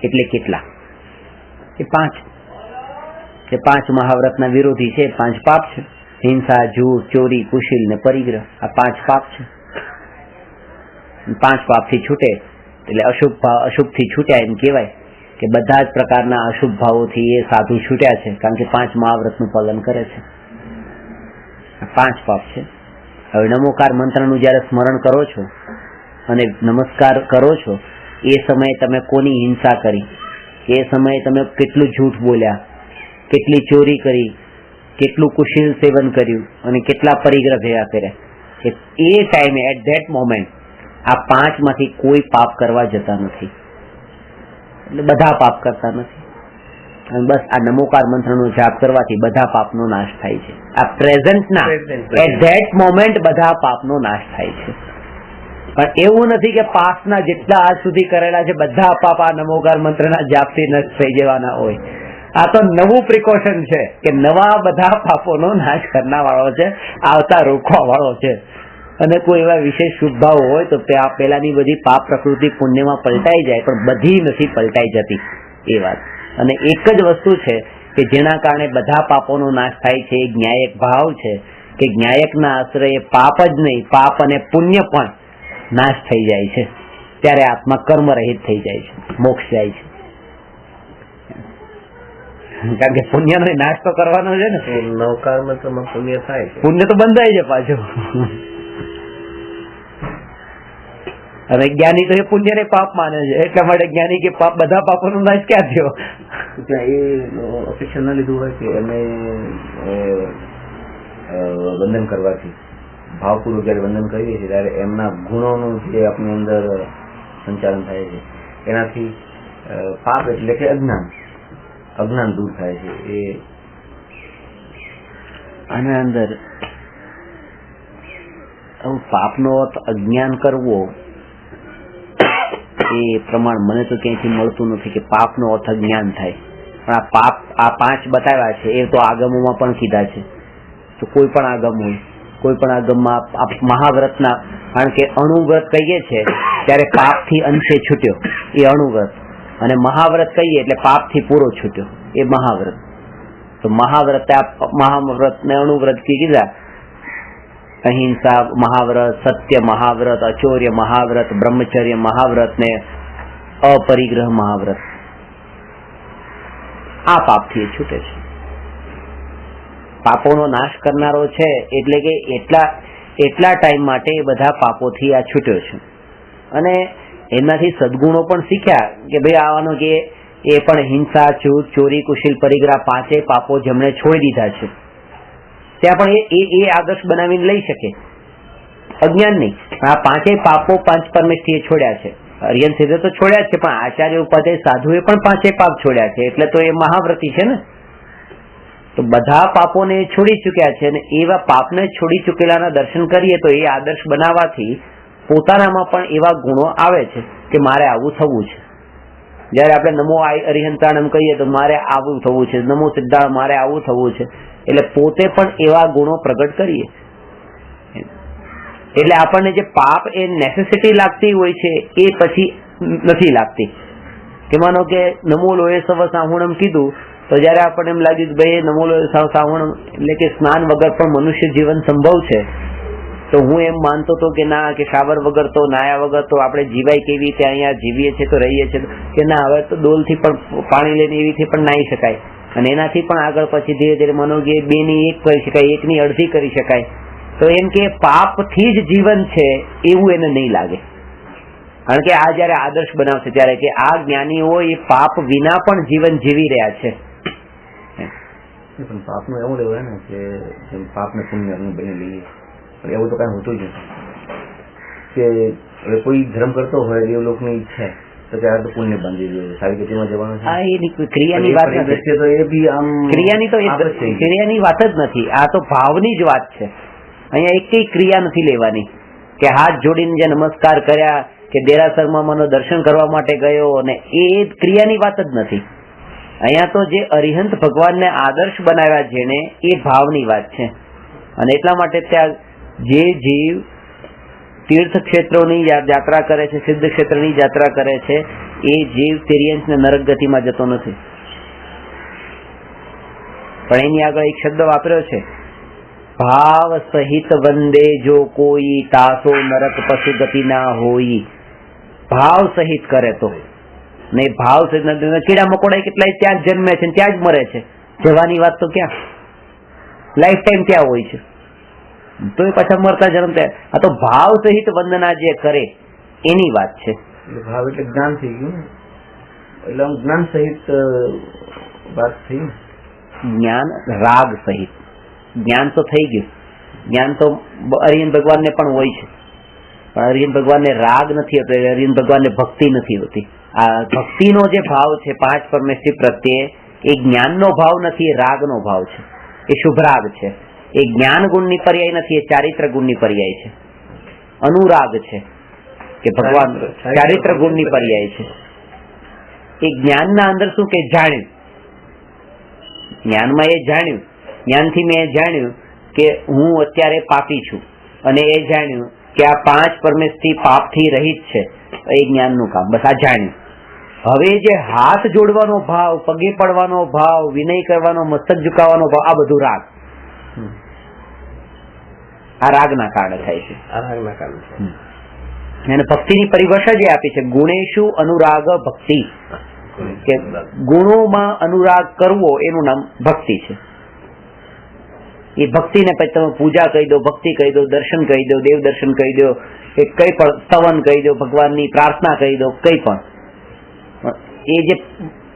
S1: એટલે કેટલા? એ 5 મહાવ્રતના વિરોધી છે, 5 પાપ છે. હિંસા, જૂઠ, ચોરી, કુશીલ ને પરિગ્રહ, આ 5 પાપ છે. 5 પાપથી છૂટે એટલે અશુભ ભાવ, અશુભથી છૂટ્યા એમ કહેવાય કે બધા જ પ્રકારના અશુભ ભાવોથી એ સાધુ છૂટ્યા છે, કારણ કે 5 મહાવ્રતનું પાલન કરે છે. 5 પાપ છે. હવે નમોકાર મંત્રનું જ્યારે સ્મરણ કરો છો અને નમસ્કાર કરો છો એ સમયે તમે કોની હિંસા કરી, એ સમયે તમે કેટલું જૂઠ બોલ્યા, કેટલી ચોરી કરી, કેટલું કુશીલ સેવન કર્યું અને કેટલા પરિગ્રહ ભેગા કર્યા, એ ટાઈમે એટ ધેટ મોમેન્ટ આ 5 માંથી કોઈ પાપ કરવા જતા નથી. એટલે બધા પાપ કરતા નથી. અને બસ આ નમોકાર મંત્રનો જાપ કરવાથી બધા પાપનો નાશ થાય છે. આ પ્રેઝન્ટના એટ ધેટ મોમેન્ટ બધા પાપનો નાશ થાય છે. પણ એવું નથી કે પાપના જેટલા આજ સુધી કરેલા છે બધા પાપ આ નમોકાર મંત્રના જાપથી નષ્ટ થઈ જવાના હોય. આ તો નવું પ્રિકોશન છે કે નવા બધા પાપોનો નાશ કરનાર વાળો છે, આવતા રોકવા વાળો છે. અને કોઈ એવા વિશેષ શુભ ભાવ હોય તો પેલાની બધી પાપ પ્રકૃતિ પુણ્યમાં પલટાઈ જાય, પણ બધી નથી પલટાઈ જતી એ વાત. અને એક જ વસ્તુ છે કે જેના કારણે બધા પાપોનો નાશ થાય છે, એ જ્ઞાયક ભાવ છે કે જ્ઞાયકના આશ્રયે પાપ જ નહીં, પાપ અને પુણ્ય પણ નાશ થઈ જાય છે. ત્યારે આત્મા કર્મ રહિત થઈ જાય છે, મોક્ષ જાય છે. કારણ કે પુણ્યનો નાશ તો કરવાનો છે ને.
S2: નવકાર મંત્રમાં પુણ્ય થાય છે,
S1: પુણ્ય તો બંધાય છે પાછું. અને જ્ઞાની તો એ પુણ્યને પાપ માને છે, એટલા માટે જ્ઞાની કે પાપ બધા પાપોનો નાશ ક્યાં થયો?
S2: ત્યાં એ ઓફિશિયલ ના લીધું હોય કે એમને વંદન કરવાથી ભાવપૂર્વક જયારે વંદન કરીએ છીએ ત્યારે એમના ગુણોનું જે આપણી અંદર સંચાલન થાય છે એનાથી પાપ એટલે કે અજ્ઞાન દૂર થાય છે. એ
S1: આના અંદર પાપનો અજ્ઞાન કરવો એ પ્રમાણ મને તો ક્યાંયથી મળતું નથી કે પાપનો અર્થ જ્ઞાન થાય. પણ આ પાપ આ 5 બતાવ્યા છે એ તો આગમોમાં પણ કીધા છે. તો કોઈ પણ આગમ હોય, કોઈ પણ આગમમાં મહાવ્રતના, કારણ કે અણુવ્રત કહીએ છે ત્યારે પાપથી અંશે છૂટ્યો એ અણુવ્રત, અને મહાવ્રત કહીએ એટલે પાપથી પૂરો છૂટ્યો એ મહાવ્રત. તો મહાવ્રત ને અણુવ્રત કીધા. અહિંસા મહાવ્રત, સત્ય મહાવ્રત, અચૌર્ય મહાવ્રત, બ્રહ્મચર્ય મહાવ્રત ને અપરિગ્રહ મહાવ્રત. આ પાપથી છૂટે છે. પાપોનો નાશ કરનારો છે એટલે કે એટલા ટાઈમ માટે એ બધા પાપોથી આ છૂટ્યો છે. અને એનાથી સદગુણો પણ શીખ્યા કે ભાઈ આવવાનો કે એ પણ હિંસા, જૂઠ, ચોરી, કુશીલ, પરિગ્રહ 5 પાપો જેમણે છોડી દીધા છે ત્યાં પણ એ આદર્શ બનાવીને લઈ શકે. અજ્ઞાન નહીં, આ 5 પાપો પંચપરમેષ્ઠીએ છોડ્યા છે. અરિયન સિદ્ધે તો છોડ્યા છે, પણ આચાર્ય ઉપાધ્યાય સાધુએ પણ 5 પાપ છોડ્યા છે, એટલે તો એ મહાવ્રતી છે ને. તો બધા પાપોને છોડી ચુક્યા છે, અને એવા પાપને છોડી ચુકેલાના દર્શન કરીએ તો એ આદર્શ બનાવવાથી પોતાનામાં પણ એવા ગુણો આવે છે કે મારે આવું થવું છે. જયારે આપણે નમો અરિહંતાણમ કહીએ તો મારે આવું થવું છે, નમો સિદ્ધાર્થ મારે આવું થવું છે, એટલે પોતે પણ એવા ગુણો પ્રગટ કરીએ. એટલે આપણને જે પાપ એ નેસેસિટી લાગતી હોય છે એ પછી નથી લાગતી. કે માનો કે નમો લોહે સવ સાહુણમ કીધું તો જયારે આપણને એમ લાગ્યું કે ભાઈ નમો લોહે સવ સાહુણમ એટલે કે સ્નાન વગર પણ મનુષ્ય જીવન સંભવ છે, તો હું એમ માનતો હતો કે ના, કે શાવર વગર તો, નાયા વગર તો આપણે જીવાય કેવી રીતે, અહીંયા જીવીએ છીએ તો રહીએ છીએ, કે ના હવે તો ડોલથી પણ પાણી લઈને એવી રીતે પણ નાહી શકાય. અને એનાથી પણ આગળ પછી ધીરે ધીરે મનો કે 2 ની 1 કરી શકાય, 1 ની અડધી કરી શકાય. તો એમ કે પાપથી જ જીવન છે એવું એને નહીં લાગે. કારણ કે આ જયારે આદર્શ બનાવશે ત્યારે કે આ જ્ઞાનીઓ એ પાપ વિના પણ જીવન જીવી રહ્યા છે.
S2: પણ પાપનું એવું લેવાય ને કે જેમ પાપને પુણ્ય બની લઈએ, પણ એવું તો કઈ હોતું જ નથી. કે હવે કોઈ ધર્મ કરતો હોય દેવલોકની ઈચ્છા તો ત્યારે તો પુણ્ય બાંધી દેવું, સારી ગતિમાં જવાનું છે.
S1: ક્રિયાની વાત નથી,
S2: તો એ બી આમ
S1: ક્રિયાની વાત જ નથી, આ તો ભાવની જ વાત છે. અહીંયા એક ક્રિયા નથી લેવાની કે હાથ જોડીને જે નમસ્કાર કર્યા કે દેરાસરમાં મને દર્શન કરવા માટે ગયો, અને એ ક્રિયાની વાત જ નથી. અહીંયા તો જે અરિહંત ભગવાનને આદર્શ બનાવ્યા જેને, એ ભાવની વાત છે. અને એટલા માટે ત્યાં જે જીવ તીર્થ ક્ષેત્રોની યાત્રા કરે છે, સિદ્ધ ક્ષેત્રની યાત્રા કરે છે, એ જીવ તિર્યંશ ને નરક ગતિમાં જતો નથી. પણ એની આગળ એક શબ્દ વાપર્યો છે ભાવ સહિત વંદે જો કોઈ તાસો નરક પશુ ગતિ ના હોય. ભાવ સહિત કરે તો ને ભાવ સહિત કીડા મકોડા કેટલાય ત્યાં જ જન્મે છે ત્યાં જ મરે છે. જવાની વાત તો ક્યાં, લાઈફ ટાઈમ ત્યાં હોય છે તો એ પાછા મરતા જન્મતા. આ તો ભાવ સહિત વંદના જે કરે એની વાત છે.
S2: ભાવ એટલે જ્ઞાન થઈ ગયું ને, એટલે જ્ઞાન સહિત વાત થઈ.
S1: જ્ઞાન રાગ સહિત જ્ઞાન તો થઈ ગયું. જ્ઞાન તો અરિયન ભગવાન ને પણ હોય છે, પણ અરિયન ભગવાન ને રાગ નથી હોતો, અરિયન ભગવાન ને ભક્તિ નથી હોતી. આ ભક્તિનો જે ભાવ છે પાંચ પરમેશ્વર પ્રત્યે, એ જ્ઞાનનો ભાવ નથી, એ રાગનો ભાવ છે, એ શુભ રાગ છે. એ જ્ઞાન ગુણની પર્યાય નથી, એ ચારિત્ર ગુણની પર્યાય છે. અનુરાગ છે કે ભગવાન ચારિત્ર ગુણની પર્યાય છે. એ જ્ઞાનના અંદર શું કે જાણ્યું, જ્ઞાનમાં એ જાણ્યું, જ્ઞાનથી મેં જાણ્યું કે હું અત્યારે પાપી છું, અને એ જાણ્યું કે આ પાંચ પરમેશથી પાપથી રહિત છે, એ જ્ઞાનનું કામ. બસ આ જાણ્યું. હવે જે હાથ જોડવાનો ભાવ, પગે પડવાનો ભાવ, વિનય કરવાનો, મસ્તક ઝુકાવવાનો ભાવ, આ બધું રાગ, આ રાગના કારણે થાય છે.
S2: આ રાગના કારણે.
S1: અને ભક્તિની પરિભાષા જે આપી છે, ગુણેશુ અનુરાગ ભક્તિ, કે ગુણોમાં અનુરાગ કરવો એનું નામ ભક્તિ છે. એ ભક્તિને પછી તમે પૂજા કહી દો, ભક્તિ કહી દો, દર્શન કહી દો, દેવ દર્શન કહી દો, કે કઈ પણ સ્તવન કહી દો, ભગવાનની પ્રાર્થના કહી દો, કઈ પણ. એ જે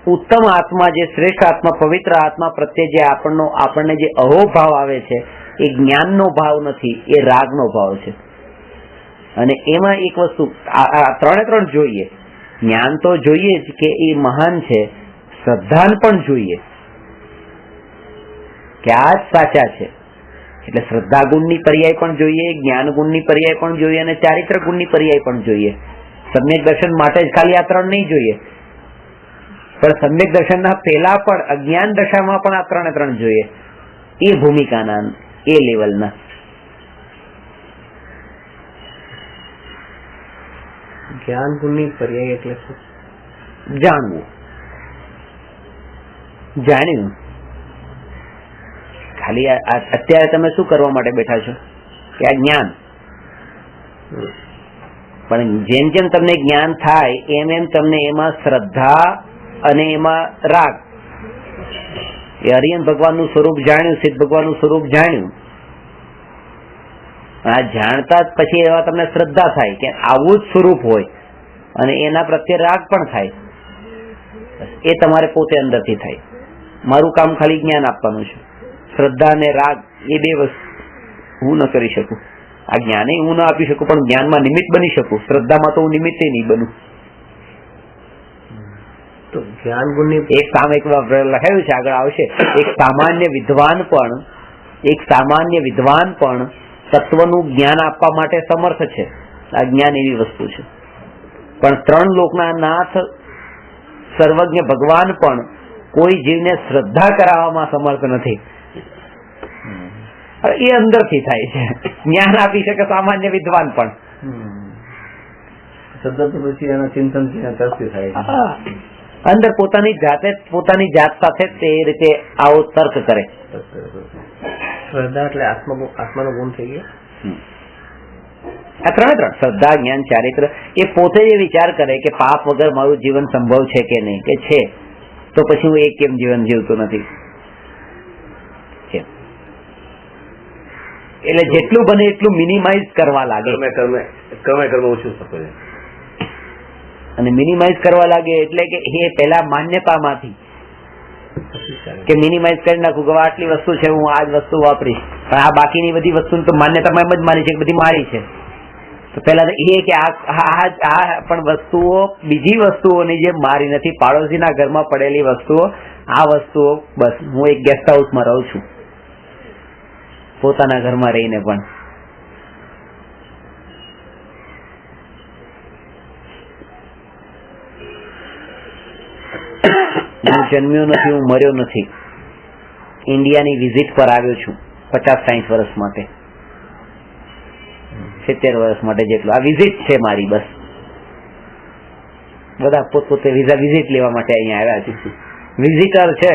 S1: ઉત્તમ આત્મા, જે શ્રેષ્ઠ આત્મા, પવિત્ર આત્મા પ્રત્યે જે આપણને જે અહોભાવ આવે છે, એ જ્ઞાનનો ભાવ નથી, એ રાગનો ભાવ છે. અને એમાં એક વસ્તુ ત્રણે ત્રણ જોઈએ. જ્ઞાન તો જોઈએ જ કે એ મહાન છે, શ્રદ્ધાન પણ જોઈએ કે આ જ સાચા છે. એટલે શ્રદ્ધા ગુણની પર્યાય પણ જોઈએ, જ્ઞાન ગુણની પર્યાય પણ જોઈએ, અને ચારિત્ર ગુણની પર્યાય પણ જોઈએ. સમ્યક દર્શન માટે જ ખાલી આ ત્રણ નહીં જોઈએ, પણ સમ્યક દર્શનના પહેલા પણ અજ્ઞાન દશામાં પણ આ ત્રણે ત્રણ જોઈએ. એ ભૂમિકાના, એ લેવલના.
S2: જ્ઞાન ગુણની પર્યાય એટલે શું?
S1: જાણવું, જાણ્યું. ખાલી અત્યારે તમે શું કરવા માટે બેઠા છો કે આ જ્ઞાન, પણ જેમ જેમ તમને જ્ઞાન થાય એમ એમ તમને એમાં શ્રદ્ધા અને એમાં રાગ, એ હરિયન ભગવાનનું સ્વરૂપ જાણ્યું, સિદ્ધ ભગવાનનું સ્વરૂપ જાણ્યું, આ જાણતા જ પછી એવા તમને શ્રદ્ધા થાય કે આવું જ સ્વરૂપ હોય, અને એના પ્રત્યે રાગ પણ થાય. એ તમારે પોતે અંદરથી થાય. મારું કામ ખાલી જ્ઞાન આપવાનું છે. શ્રદ્ધા અને રાગ એ બે વસ્તુ હું ન કરી શકું. આ જ્ઞાને હું ન આપી શકું, પણ જ્ઞાનમાં નિમિત્ત બની શકું. શ્રદ્ધામાં તો હું નિમિત્તે નહીં બનું.
S2: તો જ્ઞાન ગુણની
S1: એક કામ એક લખાયું છે, આગળ આવશે. એક સામાન્ય વિદ્વાન પણ તત્વનું જ્ઞાન આપવા માટે સમર્થ છે. આ જ્ઞાન એવી વસ્તુ છે. પણ ત્રણ લોકના નાથ સર્વજ્ઞ ભગવાન પણ કોઈ જીવને શ્રદ્ધા કરાવવામાં સમર્થ નથી. એ અંદરથી થાય છે. જ્ઞાન આપી શકે સામાન્ય વિદ્વાન પણ.
S2: શ્રદ્ધા તો પછી એના ચિંતન થાય છે.
S1: અંદર પોતાની જાત સાથે તે રીતે આવો તર્ક કરે.
S2: શ્રદ્ધા એટલે આત્માનો ગુણ થઈ ગયો.
S1: આ ત્રણ શ્રદ્ધા, જ્ઞાન, ચારિત્ર. એ પોતે જે વિચાર કરે કે પાપ વગર મારું જીવન સંભવ છે કે નહીં, કે છે, તો પછી હું એક કેમ જીવન જીવતો નથી. એટલે જેટલું બને એટલું મિનિમાઇઝ કરવા લાગે.
S2: ઓછું થતું.
S1: અને મિનિમાઇઝ કરવા લાગે એટલે કે એ પેલા માન્યતામાંથી કે મિનિમાઇઝ કરી નાખું કે આટલી વસ્તુ છે, હું આ જ વસ્તુ વાપરીશ, પણ આ બાકીની બધી વસ્તુ તો માન્યતામાં એમ જ માની છે કે બધી મારી છે. તો પેલા એ કે આ પણ વસ્તુઓ બીજી વસ્તુઓની જે મારી નથી, પાડોશીના ઘરમાં પડેલી વસ્તુઓ, આ વસ્તુઓ બસ હું એક ગેસ્ટ હાઉસમાં રહું છું, પોતાના ઘરમાં રહીને પણ. હું જન્મ્યો નથી, હું મર્યો નથી. ઇન્ડિયાની વિઝિટ પર આવ્યો છું 50-60 વર્ષ માટે, 70 વર્ષ માટે જેટલું. આ વિઝિટ છે મારી, બસ. બધા પોતપોતે વિઝિટ લેવા માટે અહીંયા આવ્યા છે. વિઝિટર છે,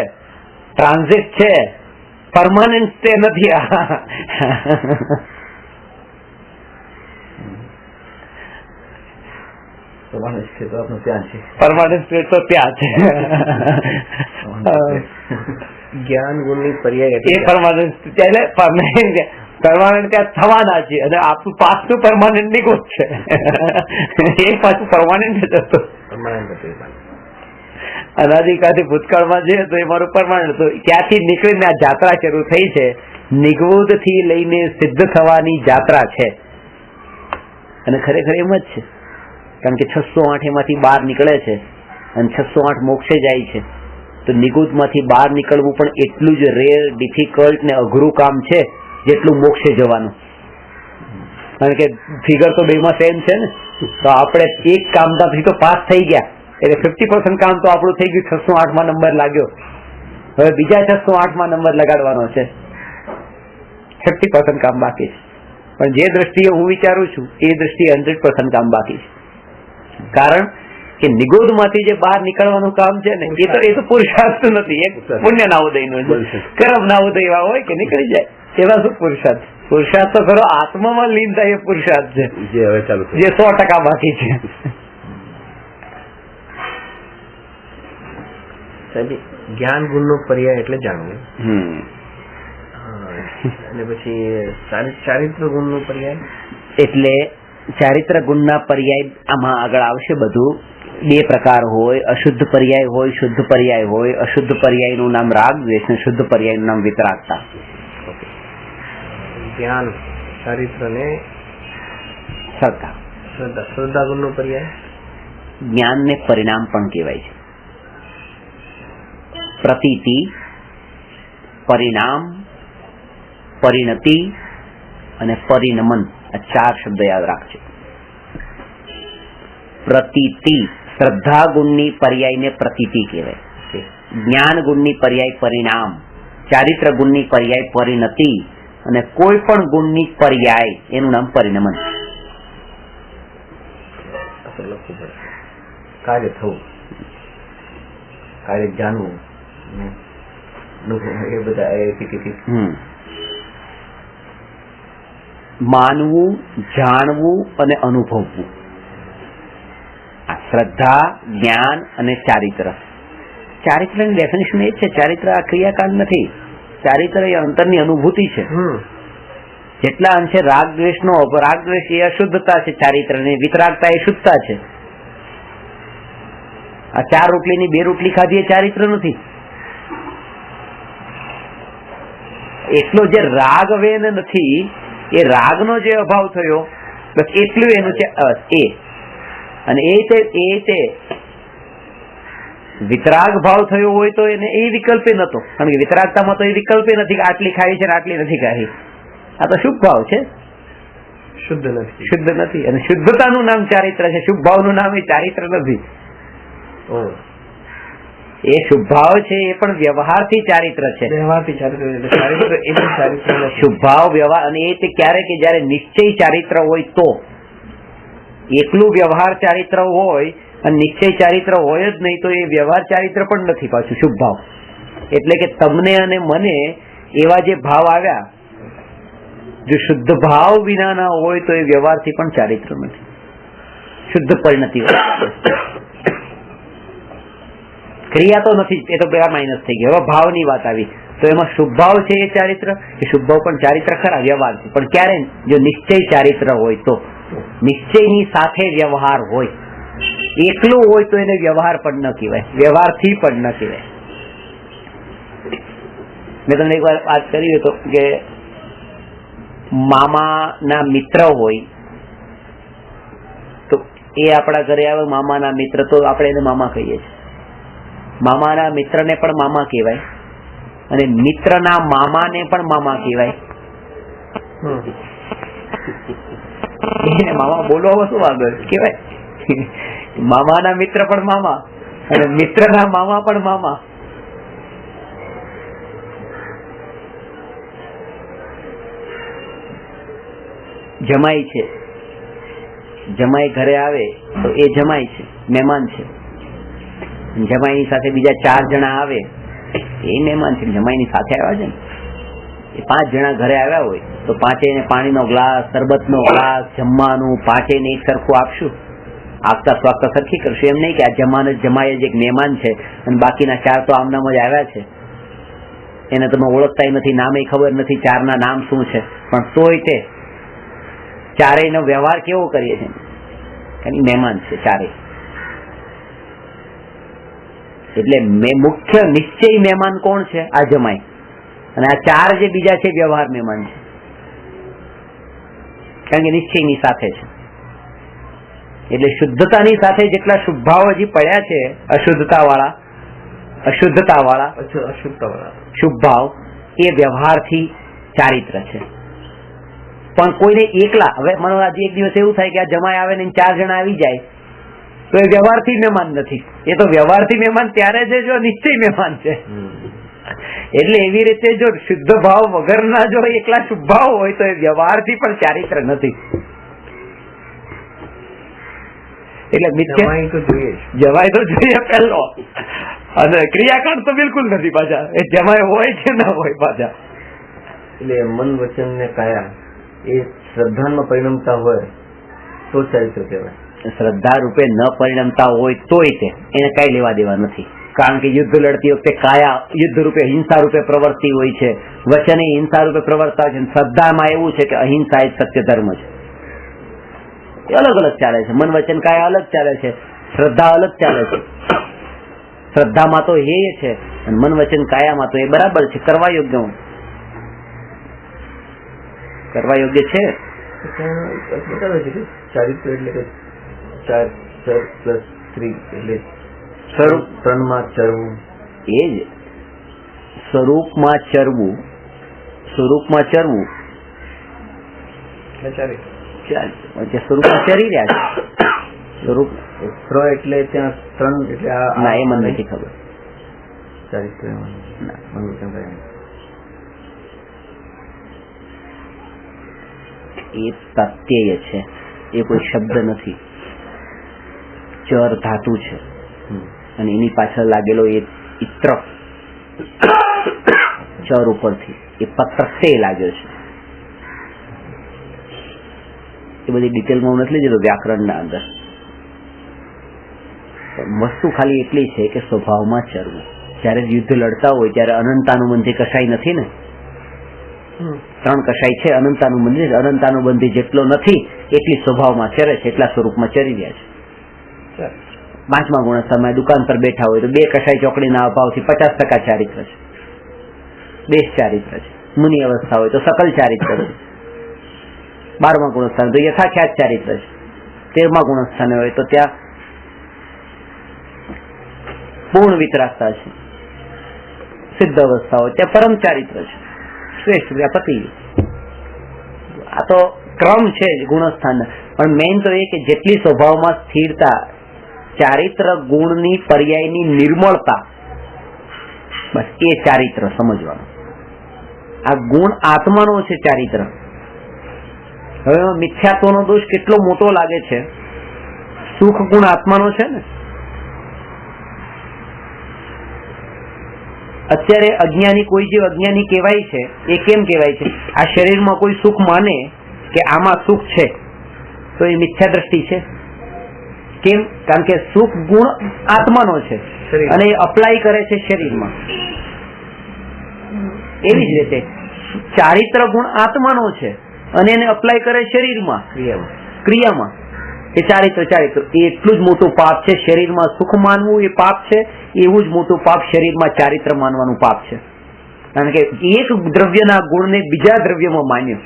S1: ટ્રાન્ઝિટ છે, પરમાનન્ટ સ્ટે નથી આ.
S2: પરમાનન્ટ સ્ટે તો આપણું ત્યાં છે.
S1: પરમાનન્ટ સ્ટે તો ત્યાં છે.
S2: જ્ઞાન ગુણની પર્યાય
S1: એ પરમાનન્ટ એટલે પરમાનન્ટ ત્યાં થવાના છે અને આપણું પાછું પરમાનન્ટ નિગોદ છે. એ પાછું પરમાનન્ટ જ હતું. અનાદિકાળથી ભૂતકાળમાં છે તો એ મારું પરમાનન્ટ હતું. ત્યાંથી નીકળીને આ જાત્રા શરૂ થઈ છે. નિગોદ થી લઈને સિદ્ધ થવાની જાત્રા છે અને ખરેખર એમ જ છે. કારણ કે 608 એમાંથી બહાર નીકળે છે અને 608 મોક્ષે જાય છે. તો નિગોદ માંથી બહાર નીકળવું પણ એટલું જ રેર, ડિફિકલ્ટ ને અઘરું કામ છે જેટલું મોક્ષે જવાનું. કારણ કે ફિગર તો બેમાં સેમ છે ને. તો આપણે એક કામથી તો પાસ થઈ ગયા એટલે 50% કામ તો આપણું થઈ ગયું. 608 નંબર લાગ્યો. હવે બીજા 608 નંબર લગાડવાનો છે. 50% કામ બાકી છે. પણ જે દ્રષ્ટિએ હું વિચારું છું એ દ્રષ્ટિએ 100% કામ બાકી છે. કારણ કે નિગોદ માંથી જે બહાર નીકળવાનું કામ છે ને એ તો પુરુષાર્થ નથી. એક પુણ્ય ના ઉદય નું કર્મ ના ઉદય એવા હોય કે નીકળી જાય એવા શું પુરુષાર્થ? પુરુષાર્થ તો ખરો આત્મામાં લીન થાય એ પુરુષાર્થ છે જે હવે ચાલુ જે 100% બાકી છે.
S2: જ્ઞાન ગુણ નો પર્યાય એટલે જાણવું, અને પછી ચારિત્ર ગુણ નો પર્યાય
S1: એટલે ચારિત્ર ગુણના પર્યાય આમાં આગળ આવશે. બધું બે પ્રકાર હોય, અશુદ્ધ પર્યાય હોય, શુદ્ધ પર્યાય હોય. અશુદ્ધ પર્યાય નું નામ રાગ દ્વેષ અને શુદ્ધ પર્યાય નું નામ વિતરાગતા.
S2: જ્ઞાન, ચારિત્ર ને
S1: શ્રદ્ધા.
S2: શ્રદ્ધા ગુણ નો પર્યાય
S1: જ્ઞાન ને પરિણામ પણ કહેવાય છે. પ્રતીતિ, પરિણામ, પરિણતિ અને પરિણમન, આ 4 શબ્દ યાદ રાખજો. પ્રતીતિ, શ્રદ્ધા ગુણની પર્યાયને પ્રતીતિ કહેવાય. જ્ઞાન ગુણની પર્યાય પરિણામ, ચારિત્ર ગુણની પર્યાય પરિણતિ અને કોઈ પણ ગુણની પર્યાય એનું નામ પરિણમન.
S2: કાર્ય થવું, કાર્ય જાણવું, એ બધા
S1: માનવું, જાણવું અને અનુભવવું. આ શ્રદ્ધા, જ્ઞાન અને ચારિત્ર. ચારિત્રની ડેફિનેશન એ છે, ચારિત્ર આ ક્રિયાકાંડ નથી. ચારિત્ર એ અંતરની અનુભૂતિ છે. જેટલા અંશે રાગ દ્વેષ એ અશુદ્ધતા છે, ચારિત્ર ને વિતરાગતા એ શુદ્ધતા છે. આ 4 રોટલીની 2 રોટલી ખાધી એ ચારિત્ર નથી. એટલો જે રાગ વેન નથી એ રાગનો જે અભાવ થયો બસ એટલું એનું છે એ. અને એ તે વિતરાગ ભાવ થયો હોય તો એને એ વિકલ્પે નતો. કારણ કે વિતરાગતામાં તો એ વિકલ્પે નથી કે આટલી ખાવી છે ને આટલી નથી ખાવી. આ તો શુભ ભાવ છે, શુદ્ધ નથી. અને શુદ્ધતાનું નામ ચારિત્ર છે, શુભ ભાવનું નામ એ ચારિત્ર નથી. એ શુભ ભાવ છે એ પણ વ્યવહારથી ચારિત્ર છે. શુભ ભાવ વ્યવહાર, અને એ ક્યારે કે જયારે નિશ્ચય ચારિત્ર હોય તો. એકલું વ્યવહાર ચારિત્ર હોય અને નિશ્ચય ચારિત્ર હોય જ નહીં તો એ વ્યવહાર ચારિત્ર પણ નથી પાછું શુભ ભાવ. એટલે કે તમને અને મને એવા જે ભાવ આવ્યા, જો શુદ્ધ ભાવ વિના ના હોય તો એ વ્યવહારથી પણ ચારિત્ર નથી, શુદ્ધ પરિણતિ હોય. ક્રિયા તો નથી, એ તો પેલા માઇનસ થઈ ગયો. હવે ભાવની વાત આવી તો એમાં શુભ ભાવ છે એ ચારિત્ર, એ શુભ ભાવ પણ ચારિત્ર ખરા વ્યવહાર છે. પણ ક્યારે? જો નિશ્ચય ચારિત્ર હોય તો. નિશ્ચયની સાથે વ્યવહાર હોય. એકલું હોય તો એને વ્યવહાર પણ ન કહેવાય, વ્યવહારથી પણ ન કહેવાય. મેં તમને એક વાર વાત કરી હતો કે મામાના મિત્ર હોય તો એ આપણા ઘરે આવે, મામાના મિત્ર, તો આપણે એને મામા કહીએ છીએ. મામાના મિત્રને પણ મામા કહેવાય અને મિત્રના મામાને પણ મામા કહેવાય. મામા બોલો શું આગળ કહેવાય? મામાના મિત્ર પણ મામા અને મિત્રના મામા પણ મામા. જમાઈ છે, જમાઈ ઘરે આવે તો એ જમાઈ છે, મહેમાન છે. જમાઈની સાથે બીજા 4 જણા આવે એ મહેમાન છે, જમાઈની સાથે આવ્યા છે ને. એ 5 જણા ઘરે આવ્યા હોય તો પાંચેયને પાણીનો ગ્લાસ, શરબતનો ગ્લાસ, જમવાનું પાંચેયને એક સરખું આપશું? આપતા સ્વાગતા સરખી કરશું. એમ નહીં કે આ જમાય જ એક મહેમાન છે અને બાકીના 4 તો આમનામ જ આવ્યા છે, એને તમે ઓળખતા નથી, નામે ખબર નથી 4ના નામ શું છે, પણ તોય તે ચારેયનો વ્યવહાર કેવો કરીએ છીએ? કારણ મહેમાન છે ચારેય. એટલે મુખ્ય નિશ્ચય મહેમાન કોણ છે? આ જમાય. અને આ 4 જે બીજા છે વ્યવહાર મહેમાન છે, કારણ કે નિશ્ચયની સાથે છે. એટલે શુદ્ધતાની સાથે જેટલા શુભ ભાવ હજી પડ્યા છે, અશુદ્ધતા વાળા શુભ ભાવ, એ વ્યવહારથી ચારિત્ર છે. પણ કોઈને એકલા, હવે મને આજે એક દિવસ એવું થાય કે આ જમાય આવે ને 4 જણા આવી જાય તો એ વ્યવહારથી મહેમાન નથી. એ તો વ્યવહારથી મહેમાન ત્યારે છે જો નિશ્ચય મહેમાન છે. એટલે એવી રીતે જો શુદ્ધ ભાવ વગરના જો એકલા શુભ ભાવ હોય તો એ વ્યવહારથી પણ ચારિત્ર નથી. એટલે જવાય તો જોઈએ પહેલો, અને ક્રિયાકાંડ તો બિલકુલ નથી પાછા. એ જમાય હોય કે ના હોય પાછા.
S2: એટલે મન, વચન ને કાયા એ શ્રદ્ધામાં પરિણમતા હોય તો ચારિત્ર કહેવાય.
S1: શ્રદ્ધા રૂપે ન પરિણમતા હોય તોય તે એને કઈ લેવા દેવા નથી. કારણ કે યુદ્ધ લડતી વખતે કાયા યુદ્ધ રૂપે હિંસા રૂપે પ્રવર્તી હોય છે, વચન હિંસા રૂપે પ્રવર્તા હોય છે. શ્રદ્ધામાં એવું છે કે અહિંસા એ સત્ય ધર્મ છે. એ અલગ અલગ ચાલે છે. મન, વચન, કાયા અલગ ચાલે છે, શ્રદ્ધા અલગ ચાલે છે. શ્રદ્ધામાં તો એ છે અને મન, વચન, કાયામાં તો એ બરાબર છે, કરવા યોગ્ય છે.
S2: બતાવે છે કે ચારિત્ર એટલે કે 4 + 3 એટલે સ્વરૂપ 3માં ચરવું.
S1: એ જ સ્વરૂપમાં ચરવું સ્વરૂપમાં ચરી રહ્યા છે. સ્વરૂપ
S2: એટલે ત્યાં 3 એટલે
S1: ના, એ મને નથી ખબર.
S2: ચારિત્ર
S1: એ પ્રત્યય છે, એ કોઈ શબ્દ નથી. ચર ધાતુ છે અને એની પાછળ લાગેલો એ ઇત્ર ચર ઉપરથી એ પ્રત્યય લાગ્યો છે. એ બધી ડિટેલમાં હું નથી લઈ જતો વ્યાકરણના અંદર. વસ્તુ ખાલી એટલી છે કે સ્વભાવમાં ચરવું. જયારે યુદ્ધ લડતા હોય ત્યારે અનંતાનુબંધી કશાય નથી ને. 3 કશાય છે, અનંતાનુબંધી. અનંતાનુબંધી જેટલો નથી એટલી સ્વભાવમાં ચરે છે, એટલા સ્વરૂપમાં ચરી રહ્યા છે. 5મા ગુણસ્થાનમાં દુકાન પર બેઠા હોય તો 2 કશાય ચોકડીના અભાવથી 50% ચારિત્ર છે, દેશ ચારિત્ર છે. મુનિ અવસ્થા હોય તો સકલ ચારિત્ર છે. 12મા ગુણસ્થાન તો યથાખ્યાત ચારિત્ર છે. 13મા ગુણસ્થાને હોય તો ત્યાં પૂર્ણ વિતરાગતા છે. સિદ્ધ અવસ્થા હોય ત્યાં પરમ ચારિત્ર છે, શ્રેષ્ઠ પતિ. આ તો ક્રમ છે ગુણસ્થાન. પણ મેઇન તો એ કે જેટલી સ્વભાવમાં સ્થિરતા, ચારિત્ર ગુણની પર્યાયની નિર્મળતા, બસ એ ચારિત્ર સમજવાનું. આ ગુણ આત્માનો છે ચારિત્ર. હવે મિથ્યાત્વનો દોષ કેટલો મોટો લાગે છે. સુખ ગુણ આત્માનો છે ને. અત્યારે અજ્ઞાની, કોઈ જે અજ્ઞાની કહેવાય છે એ કેમ કહેવાય છે? આ શરીરમાં કોઈ સુખ માને કે આમાં સુખ છે તો એ મિથ્યા દ્રષ્ટિ છે. કેમ? કારણ કે સુખ ગુણ આત્માનો છે અને એ અપ્લાય કરે છે શરીરમાં. એવી જ રીતે ચારિત્ર ગુણ આત્માનો છે અને એને અપ્લાય કરે શરીરમાં, ક્રિયામાં. એ ચારિત્ર એ એટલું જ મોટું પાપ છે. શરીરમાં સુખ માનવું એ પાપ છે, એવું જ મોટું પાપ શરીરમાં ચારિત્ર માનવાનું પાપ છે. કારણ કે એક દ્રવ્યના ગુણને બીજા દ્રવ્યમાં માન્યો.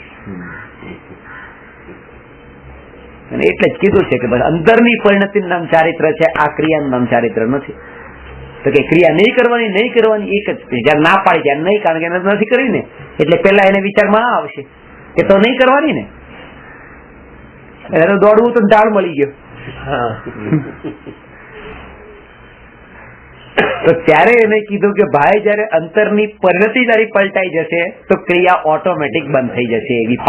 S1: અને એટલે જ કીધું છે કે બસ અંદરની પરિણતિનું નામ ચારિત્ર છે, આ ક્રિયાનું નામ ચારિત્ર નથી. તો કે ક્રિયા નહીં કરવાની એક જ. જયારે ના પાડી ત્યારે નહીં, કારણ કે એને નથી કરી ને, એટલે પેલા એને વિચારમાં આવશે કે તો નહીં કરવાની ને. એને દોડવું તો ઢાળ મળી ગયો. તો ત્યારે એને કીધું કે ભાઈ જયારે અંતરની પરિણતિ તારી પલટાઈ જશે તો ક્રિયા ઓટોમેટિક બંધ થઈ જશે. એવી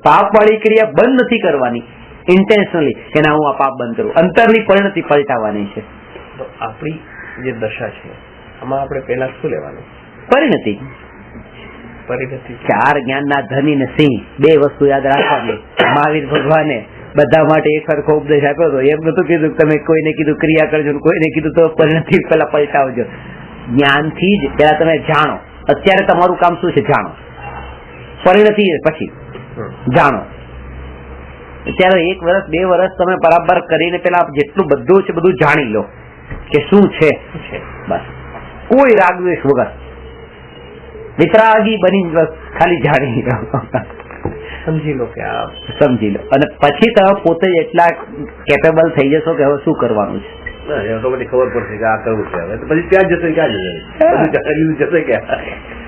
S1: પાપવાળી ક્રિયા બંધ નથી કરવાની ઇન્ટેન્શનલી કે ના હું આ પાપ બંધ કરું. અંતરની પરિણતિ પલટાવવાની છે.
S2: તો આપણી જે દશા છે આમાં આપણે પહેલા શું લેવાનું?
S1: પરિણતિ. ચાર જ્ઞાનના ધની ને સિંહ બે વસ્તુ યાદ રાખવાની. મહાવીર ભગવાને બધા માટે એક સરખો ઉપદેશ આપ્યો હતો. એમ નતું કીધું તમે કોઈને કીધું ક્રિયા કરજો, કોઈને કીધું તો પરિણતિ પેલા પલટાવજો. જ્ઞાનથી જ પેલા તમે જાણો. અત્યારે તમારું કામ શું છે? જાણો. પરિણતિ પછી જાણો. અત્યારે 1 વર્ષ 2 વર્ષ તમે બરાબર કરીને પેલા જેટલું બધું છે બધું જાણી લો કે શું છે. બસ કોઈ રાગદ્વેષ વગર વિતરાગી બની ખાલી જાણી લો,
S2: સમજી લો કે આ
S1: સમજી લો. અને પછી તમે પોતે એટલા કેપેબલ થઈ જશો કે હવે શું કરવાનું છે.
S2: ઓટોમેટિક ખબર પડશે કે આ કરવું છે. હવે પછી ક્યાં જશે, ક્યાં જશે કે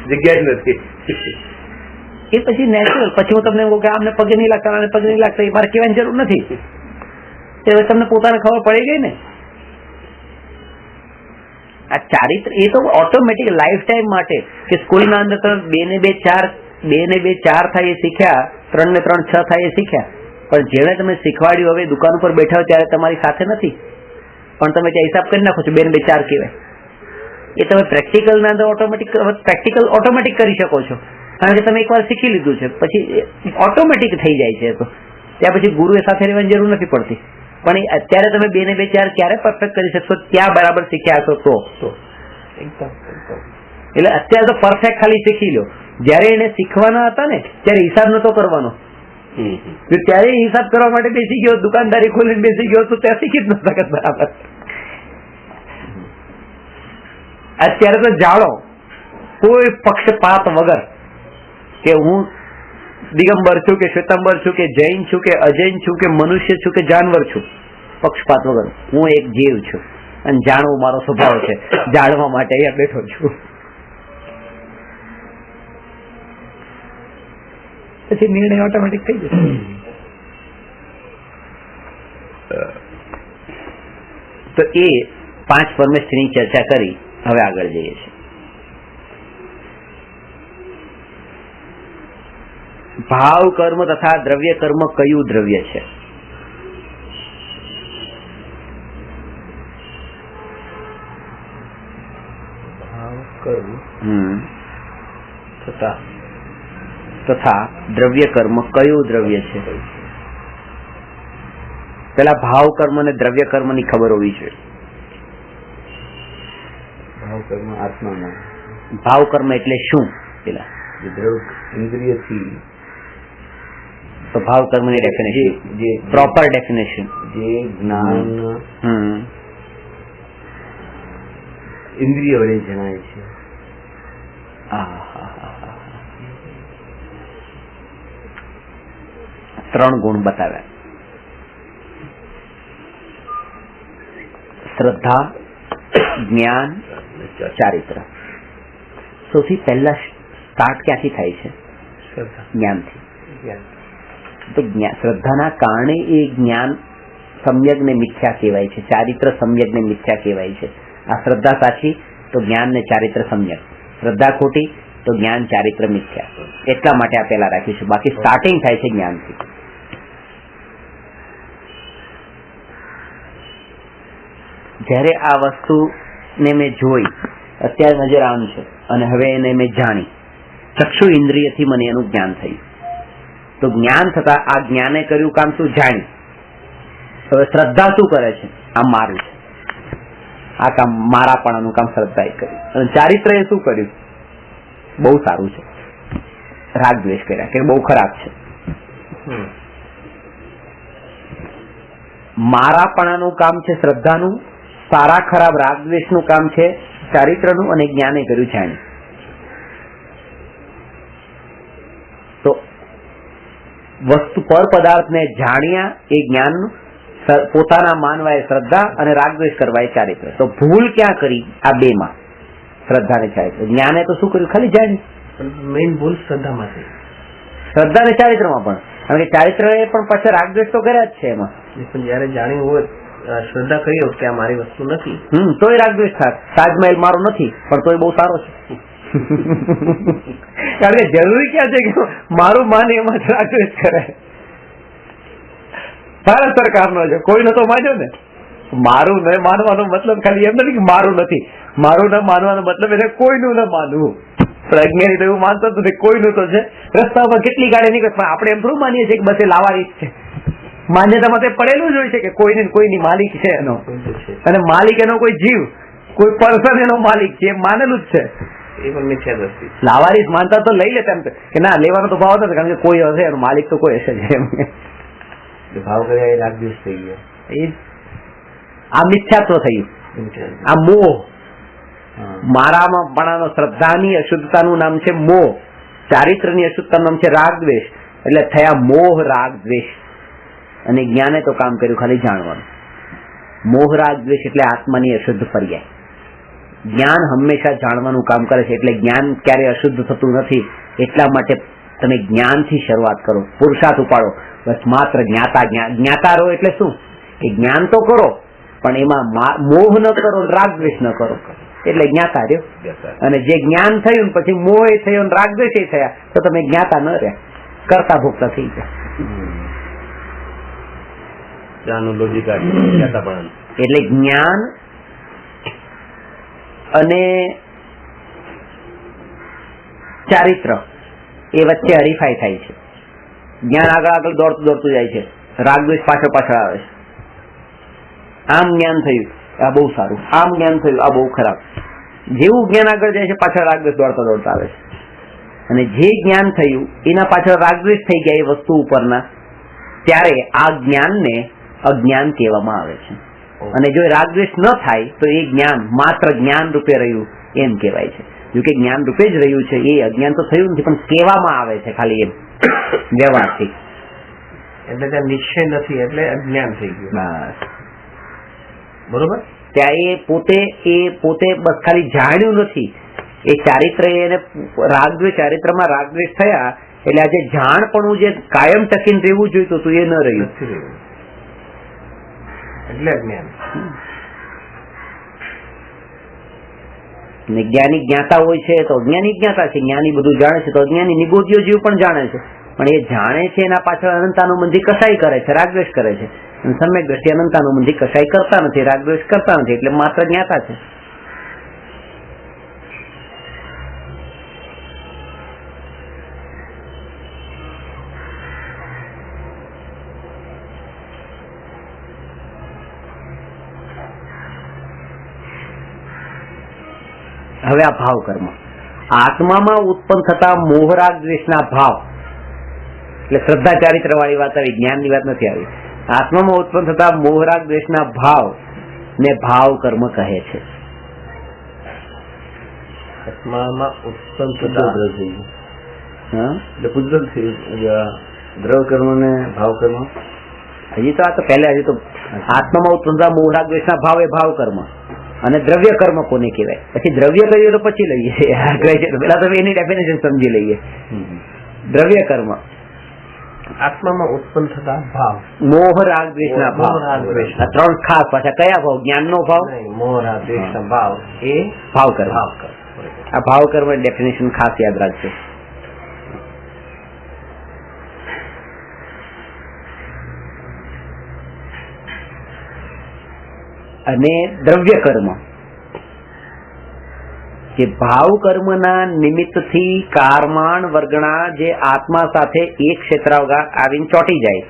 S2: જગ્યા જ નથી.
S1: એ પછી નેચરલ. પછી હું તમને કહું કે આમને પગે નહીં લાગતા, આને પગે નહીં લાગતા, એ મારે કહેવાની જરૂર નથી. હવે તમને પોતાને ખબર પડી ગઈ ને. આ ચારિત્ર એ તો ઓટોમેટિક લાઈફ ટાઈમ માટે કે સ્કૂલના અંદર તમે 2 ને 2 4 થાય એ શીખ્યા, 3 ને 3 6 થાય એ શીખ્યા. પણ જેને તમે શીખવાડ્યું હવે દુકાન ઉપર બેઠા હોય ત્યારે તમારી સાથે નથી, પણ તમે ત્યાં હિસાબ કરી નાખો છો 2 ને 2 4 કહેવાય. એ તમે પ્રેક્ટિકલ ના અંદર ઓટોમેટિક કરી શકો છો, કારણ કે તમે એકવાર શીખી લીધું છે. પછી ઓટોમેટિક થઈ જાય છે. તો ત્યાં પછી ગુરુએ સાથે રહેવાની જરૂર નથી પડતી. પણ અત્યારે તમે 2 ને 2 4 ક્યારે પરફેક્ટ કરી શકશો? ત્યાં બરાબર શીખ્યા હશો તો. એટલે અત્યારે તો પરફેક્ટ ખાલી શીખી લો. જયારે એને શીખવાના હતા ને ત્યારે હિસાબ નતો કરવાનો. ત્યારે હિસાબ કરવા માટે બેસી ગયો, દુકાનદારી ખોલીને બેસી ગયો તો ત્યાં શીખી જ ન શકત બરાબર. અત્યારે તો જાણો કોઈ પક્ષપાત વગર કે હું દિગંબર છું કે શ્વેતાંબર છું કે જૈન છું કે અજૈન છું કે મનુષ્ય છું કે જાનવર છું, પક્ષપાત વગર હું એક જીવ છું અને જાણવું મારો સ્વભાવ છે. જાણવા માટે અહીંયા બેઠો છું. પછી નિર્ણય ઓટોમેટિક થઈ જશે. તો એ 5 પરમેશ્વરની ચર્ચા કરી. હવે આગળ જઈએ છીએ. ભાવ કર્મ તથા દ્રવ્ય કર્મ કયું દ્રવ્ય છે?
S2: ભાવ કર્મ
S1: તથા દ્રવ્ય કર્મ કયું દ્રવ્ય છે? પેલા ભાવ કર્મ અને દ્રવ્ય કર્મ ની ખબર હોવી જોઈએ.
S2: ભાવ કર્મ આત્મામાં.
S1: ભાવ કર્મ એટલે શું? પેલા
S2: ઇન્દ્રિયથી.
S1: તો ભાવ કર્મ ની ડેફિનેશન, જે પ્રોપર ડેફિનેશન,
S2: જે જ્ઞાન ઇન્દ્રિય વડે જણાય છે.
S1: 3 ગુણ બતાવ્યા: શ્રદ્ધા, જ્ઞાન, ચારિત્ર. સૌથી પહેલા સ્ટાર્ટ ક્યાંથી થાય છે? જ્ઞાનથી. તો શ્રદ્ધાના કારણે એ જ્ઞાન સમ્યક ને મિથ્યા કહેવાય છે, ચારિત્ર સમ્યક ને મિથ્યા કહેવાય છે. આ શ્રદ્ધા સાચી તો જ્ઞાન ને ચારિત્ર સમ્યક, શ્રદ્ધા ખોટી તો જ્ઞાન ચારિત્ર મિથ્યા. એટલા માટે આ પેલા રાખીશું. બાકી સ્ટાર્ટિંગ થાય છે જ્ઞાનથી. જયારે આ વસ્તુને મેં જોઈ, અત્યારે નજર આમ છે અને હવે એને મેં જાણી, ચક્ષુ ઇન્દ્રિયથી મને એનું જ્ઞાન થયું. તો જ્ઞાન થતા આ જ્ઞાને કર્યું કામ શું? જાણ્યું. હવે શ્રદ્ધા શું કરે છે? આ મારું છે, આ કામ મારાપણાનું કામ શ્રદ્ધાએ કર્યું. અને ચારિત્ર એ શું કર્યું? બહુ સારું છે, રાગ દ્વેષ કર્યા કે બહુ ખરાબ છે. મારાપણાનું કામ છે શ્રદ્ધાનું, સારા ખરાબ રાગ દ્વેષનું કામ છે ચારિત્રનું, અને જ્ઞાને કર્યું જાણ્યું. તો વસ્તુ પર પદાર્થને જાણ્યા એ જ્ઞાન, પોતાના માનવા એ શ્રદ્ધા અને રાગદ્વેષ કરવા એ ચારિત્ર. તો ભૂલ ક્યાં કરી? આ 2 માં, શ્રદ્ધા ને ચારિત્ર. જ્ઞાને તો શું કર્યું? ખાલી જાણ્યું.
S2: મેઇન ભૂલ શ્રદ્ધામાં છે.
S1: શ્રદ્ધા ને ચારિત્રમાં પણ, કારણ કે ચારિત્ર એ પણ પાછળ રાગદ્વેષ તો કર્યા જ છે એમાં.
S2: પણ જયારે જાણ્યું હોય, શ્રદ્ધા કરી કે આ મારી વસ્તુ નથી,
S1: તોય રાગદ્વેષ થાય. તાજમહેલ મારો નથી પણ તોય બહુ સારો છે. કારણ કે જરૂરી ક્યાં છે કે મારું માને એમાં જ રાગદ્વેષ કરે. ભારત સરકારનો છે, કોઈનો તો માન્યો ને. મારું ન માનવાનો મતલબ ખાલી એમ નથી કે મારું નથી, મારું ન માનવાનો મતલબ એને કોઈનું ન માનવું. પણ અજ્ઞાની તો એવું માનતો નથી, કોઈનું તો છે. રસ્તા ઉપર કેટલી ગાડી નીકળે, પણ આપણે એમ થોડું માનીએ છીએ કે બસ એ લાવારી જ છે. માન્યતામાં તે પડેલું જ હોય છે કે કોઈને કોઈની માલિક છે એનો, અને માલિક એનો કોઈ જીવ, કોઈ પર્સન એનો માલિક છે, એમ માનેલું જ છે.
S2: એ પણ મિથ્યા દ્રષ્ટિ.
S1: લાવારી માનતા તો લઈ લેતા એમ કે ના લેવાનો તો ભાવ નથી, કારણ કે કોઈ હશે એનો માલિક તો કોઈ હશે જ એમ.
S2: ભાવ કર્યા એ રાગદ્વેષ થઈ ગયો.
S1: એ આ મિથ્યાત્વ થયું, આ મોહ. મારામાં પણ શ્રદ્ધાની અશુદ્ધતાનું નામ છે મોહ, ચારિત્રની અશુદ્ધતાનું નામ છે રાગદ્વેષ. એટલે થયા મોહ રાગ દ્વેષ. અને જ્ઞાને તો કામ કર્યું ખાલી જાણવાનું. મોહ રાગ દ્વેષ એટલે આત્માની અશુદ્ધ પર્યાય. જ્ઞાન હંમેશા જાણવાનું કામ કરે છે. એટલે જ્ઞાન ક્યારે અશુદ્ધ થતું નથી. એટલા માટે તમે જ્ઞાનથી શરૂઆત કરો, પુરુષાર્થ ઉપાડો. બસ માત્ર જ્ઞાતા જ્ઞાતા રહો. એટલે શું? એ જ્ઞાન તો કરો, પણ એમાં મોહ ન કરો, રાગ દ્વેષ ન કરો, એટલે જ્ઞાતા રહ્યો. અને જે જ્ઞાન થયું પછી મોહ થયો, રાગ દ્વેષ થયા, તો તમે જ્ઞાતા ન રહ્યા, કરતા ભોગતા થઈ ગયા. એટલે જ્ઞાન અને ચારિત્ર એ વચ્ચે હરીફાઈ થાય છે. જ્ઞાન આગળ દોડતું જાય છે, રાગદ્વેષ પાછળ આવે છે. આમ જ્ઞાન થયું આ બહુ સારું, આમ જ્ઞાન થયું આ બહુ ખરાબ. જેવું જ્ઞાન આગળ જાય છે પાછળ રાગદ્વેષ દોડતા આવે છે. અને જે જ્ઞાન થયું એના પાછળ રાગદ્વેષ થઈ ગયા એ વસ્તુ ઉપરના, ત્યારે આ જ્ઞાનને અજ્ઞાન કહેવામાં આવે છે. અને જો રાગદ્વેષ ન થાય તો એ જ્ઞાન માત્ર જ્ઞાન રૂપે રહ્યું એમ કહેવાય છે. જો કે જ્ઞાન રૂપે જ રહ્યું છે, એ અજ્ઞાન તો થયું નથી, પણ કહેવામાં આવે છે ખાલી એમ વ્યવહારથી.
S2: એટલે ત્યાં નિશ્ચય નથી, એટલે અજ્ઞાન થઈ ગયું.
S1: બસ
S2: બરોબર.
S1: ત્યાં એ પોતે બસ ખાલી જાણ્યું નથી. એ ચારિત્ર એને રાગદ્વેષ, ચારિત્રમાં રાગદ્વેષ થયા એટલે આજે જાણપણું જે કાયમ ટકીને રહેવું જોઈતું હતું એ ન રહ્યું,
S2: એટલે અજ્ઞાન.
S1: જ્ઞાની જ્ઞાતા હોય છે તો અજ્ઞાની જ્ઞાતા છે. જ્ઞાની બધું જાણે છે તો અજ્ઞાની નિગોદીઓ જીવ પણ જાણે છે. પણ એ જાણે છે એના પાછળ અનંતાનુબંધી કસાઈ કરે છે, રાગદ્વેષ કરે છે. અને સમ્યક દ્રષ્ટિ અનંતાનુબંધી કસાઈ કરતા નથી, રાગદ્વેષ કરતા નથી, એટલે માત્ર જ્ઞાતા છે. હવે આ ભાવ કર્મ, આત્મામાં ઉત્પન્ન થતા મોહરાગ દ્વેષના ભાવ, એટલે શ્રદ્ધા ચારિત્ર વાળી વાત આવી, જ્ઞાનની વાત નથી આવી. આત્મામાં ઉત્પન્ન થતા મોહરાગ દ્વેષના ભાવ ને ભાવ કર્મ કહે છે.
S2: આત્મામાં ઉત્પન્ન થતા દ્રવ કર્મ ને ભાવ કર્મ.
S1: હજી તો આ તો પહેલા, હજી તો આત્મામાં ઉત્પન્ન થતા મોહરાગ દ્વેષના ભાવ એ ભાવ કર્મ, અને દ્રવ્ય કર્મ કોને કહેવાય, પછી દ્રવ્ય કહીએ તો પછી લઈએ. પેલા તો એની ડેફિનેશન સમજી લઈએ. દ્રવ્ય કર્મ
S2: આત્મામાં ઉત્પન્ન થતા ભાવ,
S1: મોહ રાગ દ્વેષના ભાવ. આ ત્રણ ખાસ પાછા કયા ભાવ? જ્ઞાનનો ભાવ,
S2: મોહ રાગ દ્વેષના ભાવ, એ
S1: ભાવ કર્મ. આ ભાવ કર્મ ડેફિનેશન ખાસ યાદ રાખજો. અને દ્રવ્ય કર્મ, કે ભાવ કર્મના નિમિત્તથી કારમાણ વર્ગણા જે આત્મા સાથે એક ક્ષેત્ર આવીને ચોંટી જાય,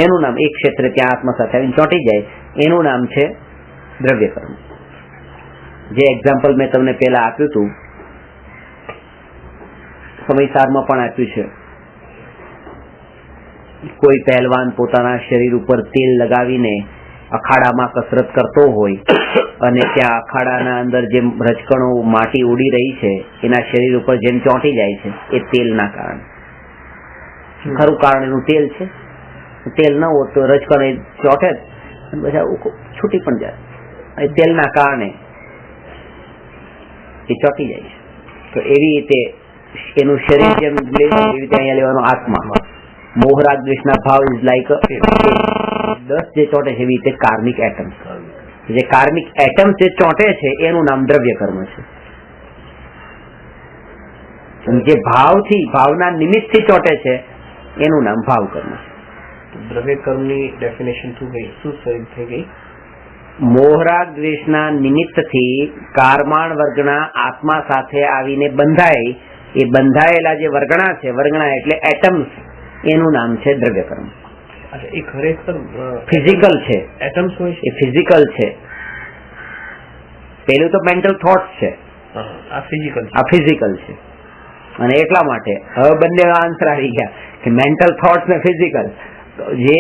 S1: એનું નામ, એક ક્ષેત્ર ત્યાં આત્મા સાથે આવીને ચોંટી જાય, એનું નામ છે દ્રવ્ય કર્મ. જે એક્ઝામ્પલ મેં તમને પહેલા આપ્યું હતું, સમયસારમાં પણ આપ્યું છે. કોઈ પહેલવાન પોતાના શરીર ઉપર તેલ લગાવીને અખાડામાં કસરત કરતો હોય, અને ત્યાં અખાડાના અંદર જેમ રજકણો માટી ઉડી રહી છે એના શરીર ઉપર જેમ ચોંટી જાય છે, એ તેલના કારણે. ખરું કારણ એનું તેલ છે. તેલ ન હોત તો રજકણ ચોંટે જ, બધા છૂટી પણ જાય. એ તેલના કારણે એ ચોંટી જાય છે. તો એવી રીતે એનું શરીર જેમ લેવાનું, એવી રીતે અહીંયા લેવાનો આત્મા. મોહરાગ દ્વેષના ભાવ ઇઝ લાઈક 10 જે ચોંટે છે એવી રીતે કાર્મિક એટમ્સ. જે કાર્મિક એટમ્સ જે ચોંટે છે એનું નામ દ્રવ્ય કર્મ છે. જે ભાવથી, ભાવના નિમિત્તથી ચોંટે છે એનું નામ ભાવ કર્મ છે.
S2: દ્રવ્ય કર્મની ડેફિનેશન શું થઈ ગઈ?
S1: મોહરાગ દ્વેષના નિમિત્તથી કારમાણ વર્ગના આત્મા સાથે આવીને બંધાય, એ બંધાયેલા જે વર્ગણા છે, વર્ગણા એટલે એટમ્સ, એનું નામ છે દ્રવ્યકર્મ.
S2: એ ખરેખર
S1: ફિઝિકલ છે,
S2: એટમ્સ હોય છે,
S1: એ ફિઝિકલ છે. પેલું તો મેન્ટલ થોટ્સ છે,
S2: આ ફિઝિકલ
S1: આ ફિઝિકલ છે. અને એટલા માટે હવે બંને આન્સર આવી ગયા કે મેન્ટલ થોટ્સ ને ફિઝિકલ. જે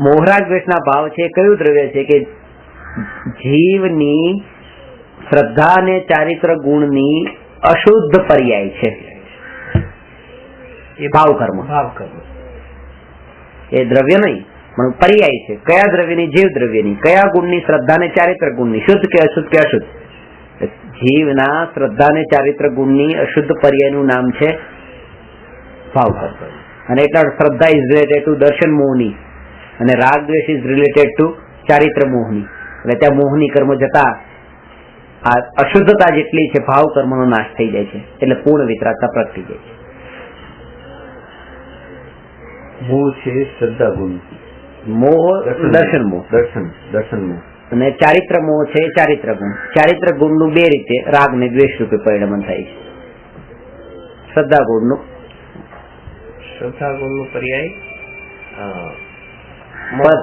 S1: મોહરાગ દ્વેષના ભાવ છે એ કયું દ્રવ્ય છે કે જીવની શ્રદ્ધા અને ચારિત્ર ગુણની અશુદ્ધ પર્યાય છે એ ભાવ કર્મ. એ દ્રવ્ય નહીં પણ પર્યાય છે. કયા દ્રવ્યની? જીવ દ્રવ્યની. કયા ગુણની? શ્રદ્ધા ને ચારિત્ર ગુણની. શુદ્ધ કે અશુદ્ધ કે અશુદ્ધ? જીવના શ્રદ્ધા ને ચારિત્ર ગુણની અશુદ્ધ પર્યાયનું નામ છે ભાવ કર્મ. અને એટલા શ્રદ્ધા ઇઝ રિલેટેડ ટુ દર્શન મોહની અને રાગ દ્વેષ ઇઝ રિલેટેડ ટુ ચારિત્ર મોહની. એટલે ત્યાં મોહની કર્મ જતા આ અશુદ્ધતા જેટલી છે ભાવ કર્મનો નાશ થઈ જાય છે, એટલે પૂર્ણ વિતરાગતા પ્રગટી જાય છે.
S2: મોહ છે શ્રદ્ધા ગુણ,
S1: મોહ દર્શન મોહ,
S2: દર્શન મોહ,
S1: અને ચારિત્ર મોહ છે ચારિત્ર ગુણ. ચારિત્ર ગુણનું બે રીતે રાગ ને દ્વેષ રૂપે પરિણમન થાય છે. શ્રદ્ધા ગુણનું પર્યાય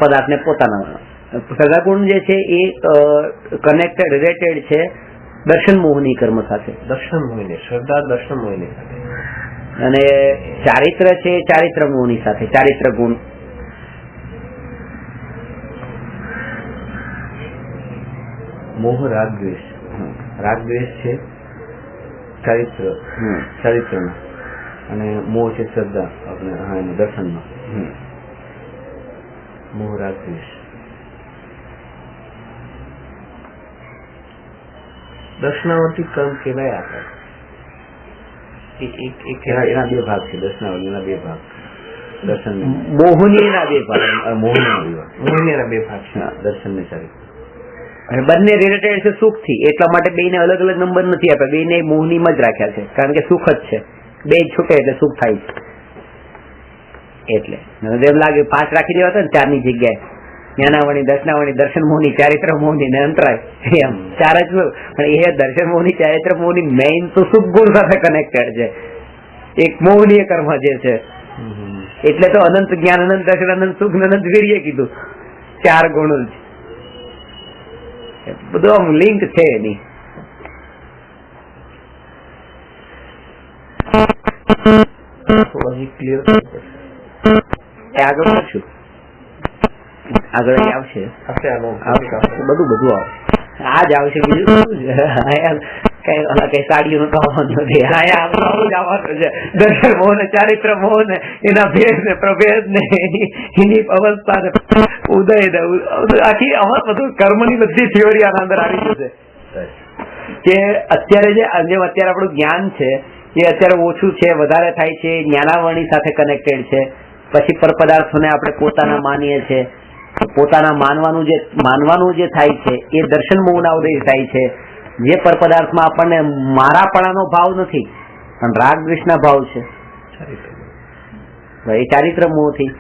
S1: પદાર્થને પોતાના. શ્રદ્ધા ગુણ જે છે એ કનેક્ટેડ રિલેટેડ છે દર્શન મોહની કર્મ સાથે.
S2: દર્શન મોહિને શ્રદ્ધા દર્શન મોહિને સાથે.
S1: અને ચારિત્ર છે ચારિત્ર મોહની સાથે. ચારિત્ર ગુણ
S2: મોહ રાગ દ્વેષ. રાગ દ્વેષ છે ચારિત્ર અને મોહ છે શ્રદ્ધા આપણે દર્શનમાં. મોહ રાગ દ્વેષ દર્શનાવર્તી કર્મ કહેવાય. આપણે એના બે ભાગ છે. દર્શનાવર્તીના બે ભાગ. દર્શન
S1: મોહનીના બે ભાગ.
S2: મોહિનીના બે ભાગ છે. દર્શન ને ચારિત્ર.
S1: અને બંને રિલેટેડ છે સુખ થી, એટલા માટે બેને અલગ અલગ નંબર નથી આપ્યા. બેને મોહનીમાં જ રાખ્યા છે, કારણ કે સુખ જ છે. બે છૂટે એટલે સુખ થાય છે. એટલે એમ લાગે 5 રાખી દેવા હતા ને 4 ની જગ્યાએ. જ્ઞાનાવણી, દર્શનાવણી, દર્શન મોહની, ચારિત્ર મોહની ને અંતરાય, એમ 4 જ. પણ એ દર્શન મોહની, ચારિત્ર મોહની મેઇન તો સુખ ગુણ સાથે કનેક્ટેડ છે. એક મોહનીય કર્મ જે છે, એટલે તો અનંત જ્ઞાન, અનંત દર્શન, અનંત સુખ, અનંત વીર્ય કીધું. 4 ગુણ જ બધું આમ લિંક છે એની.
S2: ક્લિયર
S1: આગળ કરશું, આગળ આવશે બધું આવે. આ જ આવશે, બીજું કઈ સાડીઓ નું કહેવાનું નથી. આવવાનું છે દર્શન મોહ ને ચારિત્ર મોહ ને એના ભેદ ને પ્રભેદ ને એની અવસ્થા ને ઉદય ને આખી અમાર બધું કર્મની બધી થિયોરી આના અંદર આવી જશે. કે અત્યારે જેમ અત્યારે આપણું જ્ઞાન છે એ અત્યારે ઓછું છે, વધારે થાય છે, જ્ઞાનાવરણી સાથે કનેક્ટેડ છે. પછી પર પદાર્થોને આપણે પોતાના માનીએ છીએ. પોતાના માનવાનું જે થાય છે એ દર્શન મોહના ઉદય થાય છે. જે પર પદાર્થમાં આપણને મારાપણાનો ભાવ નથી પણ રાગ દ્વેષના ભાવ છે, એ ચારિત્ર મોહથી.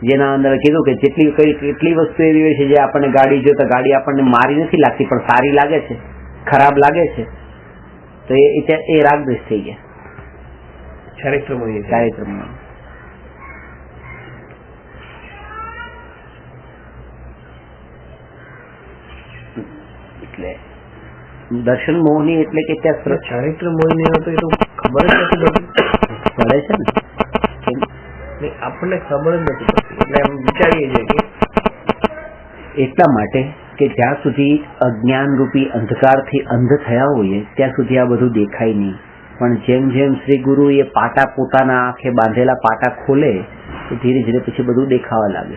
S1: જેના અંદર કીધું કે કેટલી વસ્તુ એવી હોય છે જે આપણને ગાડી જો તો ગાડી આપણને મારી નથી લાગતી પણ સારી લાગે છે, ખરાબ લાગે છે, તો એ રાગ દ્વેષ થઈ ગયા. ચારિત્ર મોહ. એટલે દર્શન મોહની એટલે કે ત્યાં
S2: ચારિત્ર મોહિની તો એ તો ખબર જ નથી પડતી.
S1: પડે છે ને,
S2: આપણને ખબર જ નથી પડતી. એટલે એમ વિચારીએ છીએ કે
S1: એટલા માટે કે જ્યાં સુધી અજ્ઞાન રૂપી અંધકારથી અંધ થયા હોઈએ ત્યાં સુધી આ બધું દેખાય નહીં. પણ જેમ જેમ શ્રી ગુરુ એ પાટા પોતાના આંખે બાંધેલા પાટા ખોલે તો ધીરે ધીરે પછી બધું દેખાવા લાગે.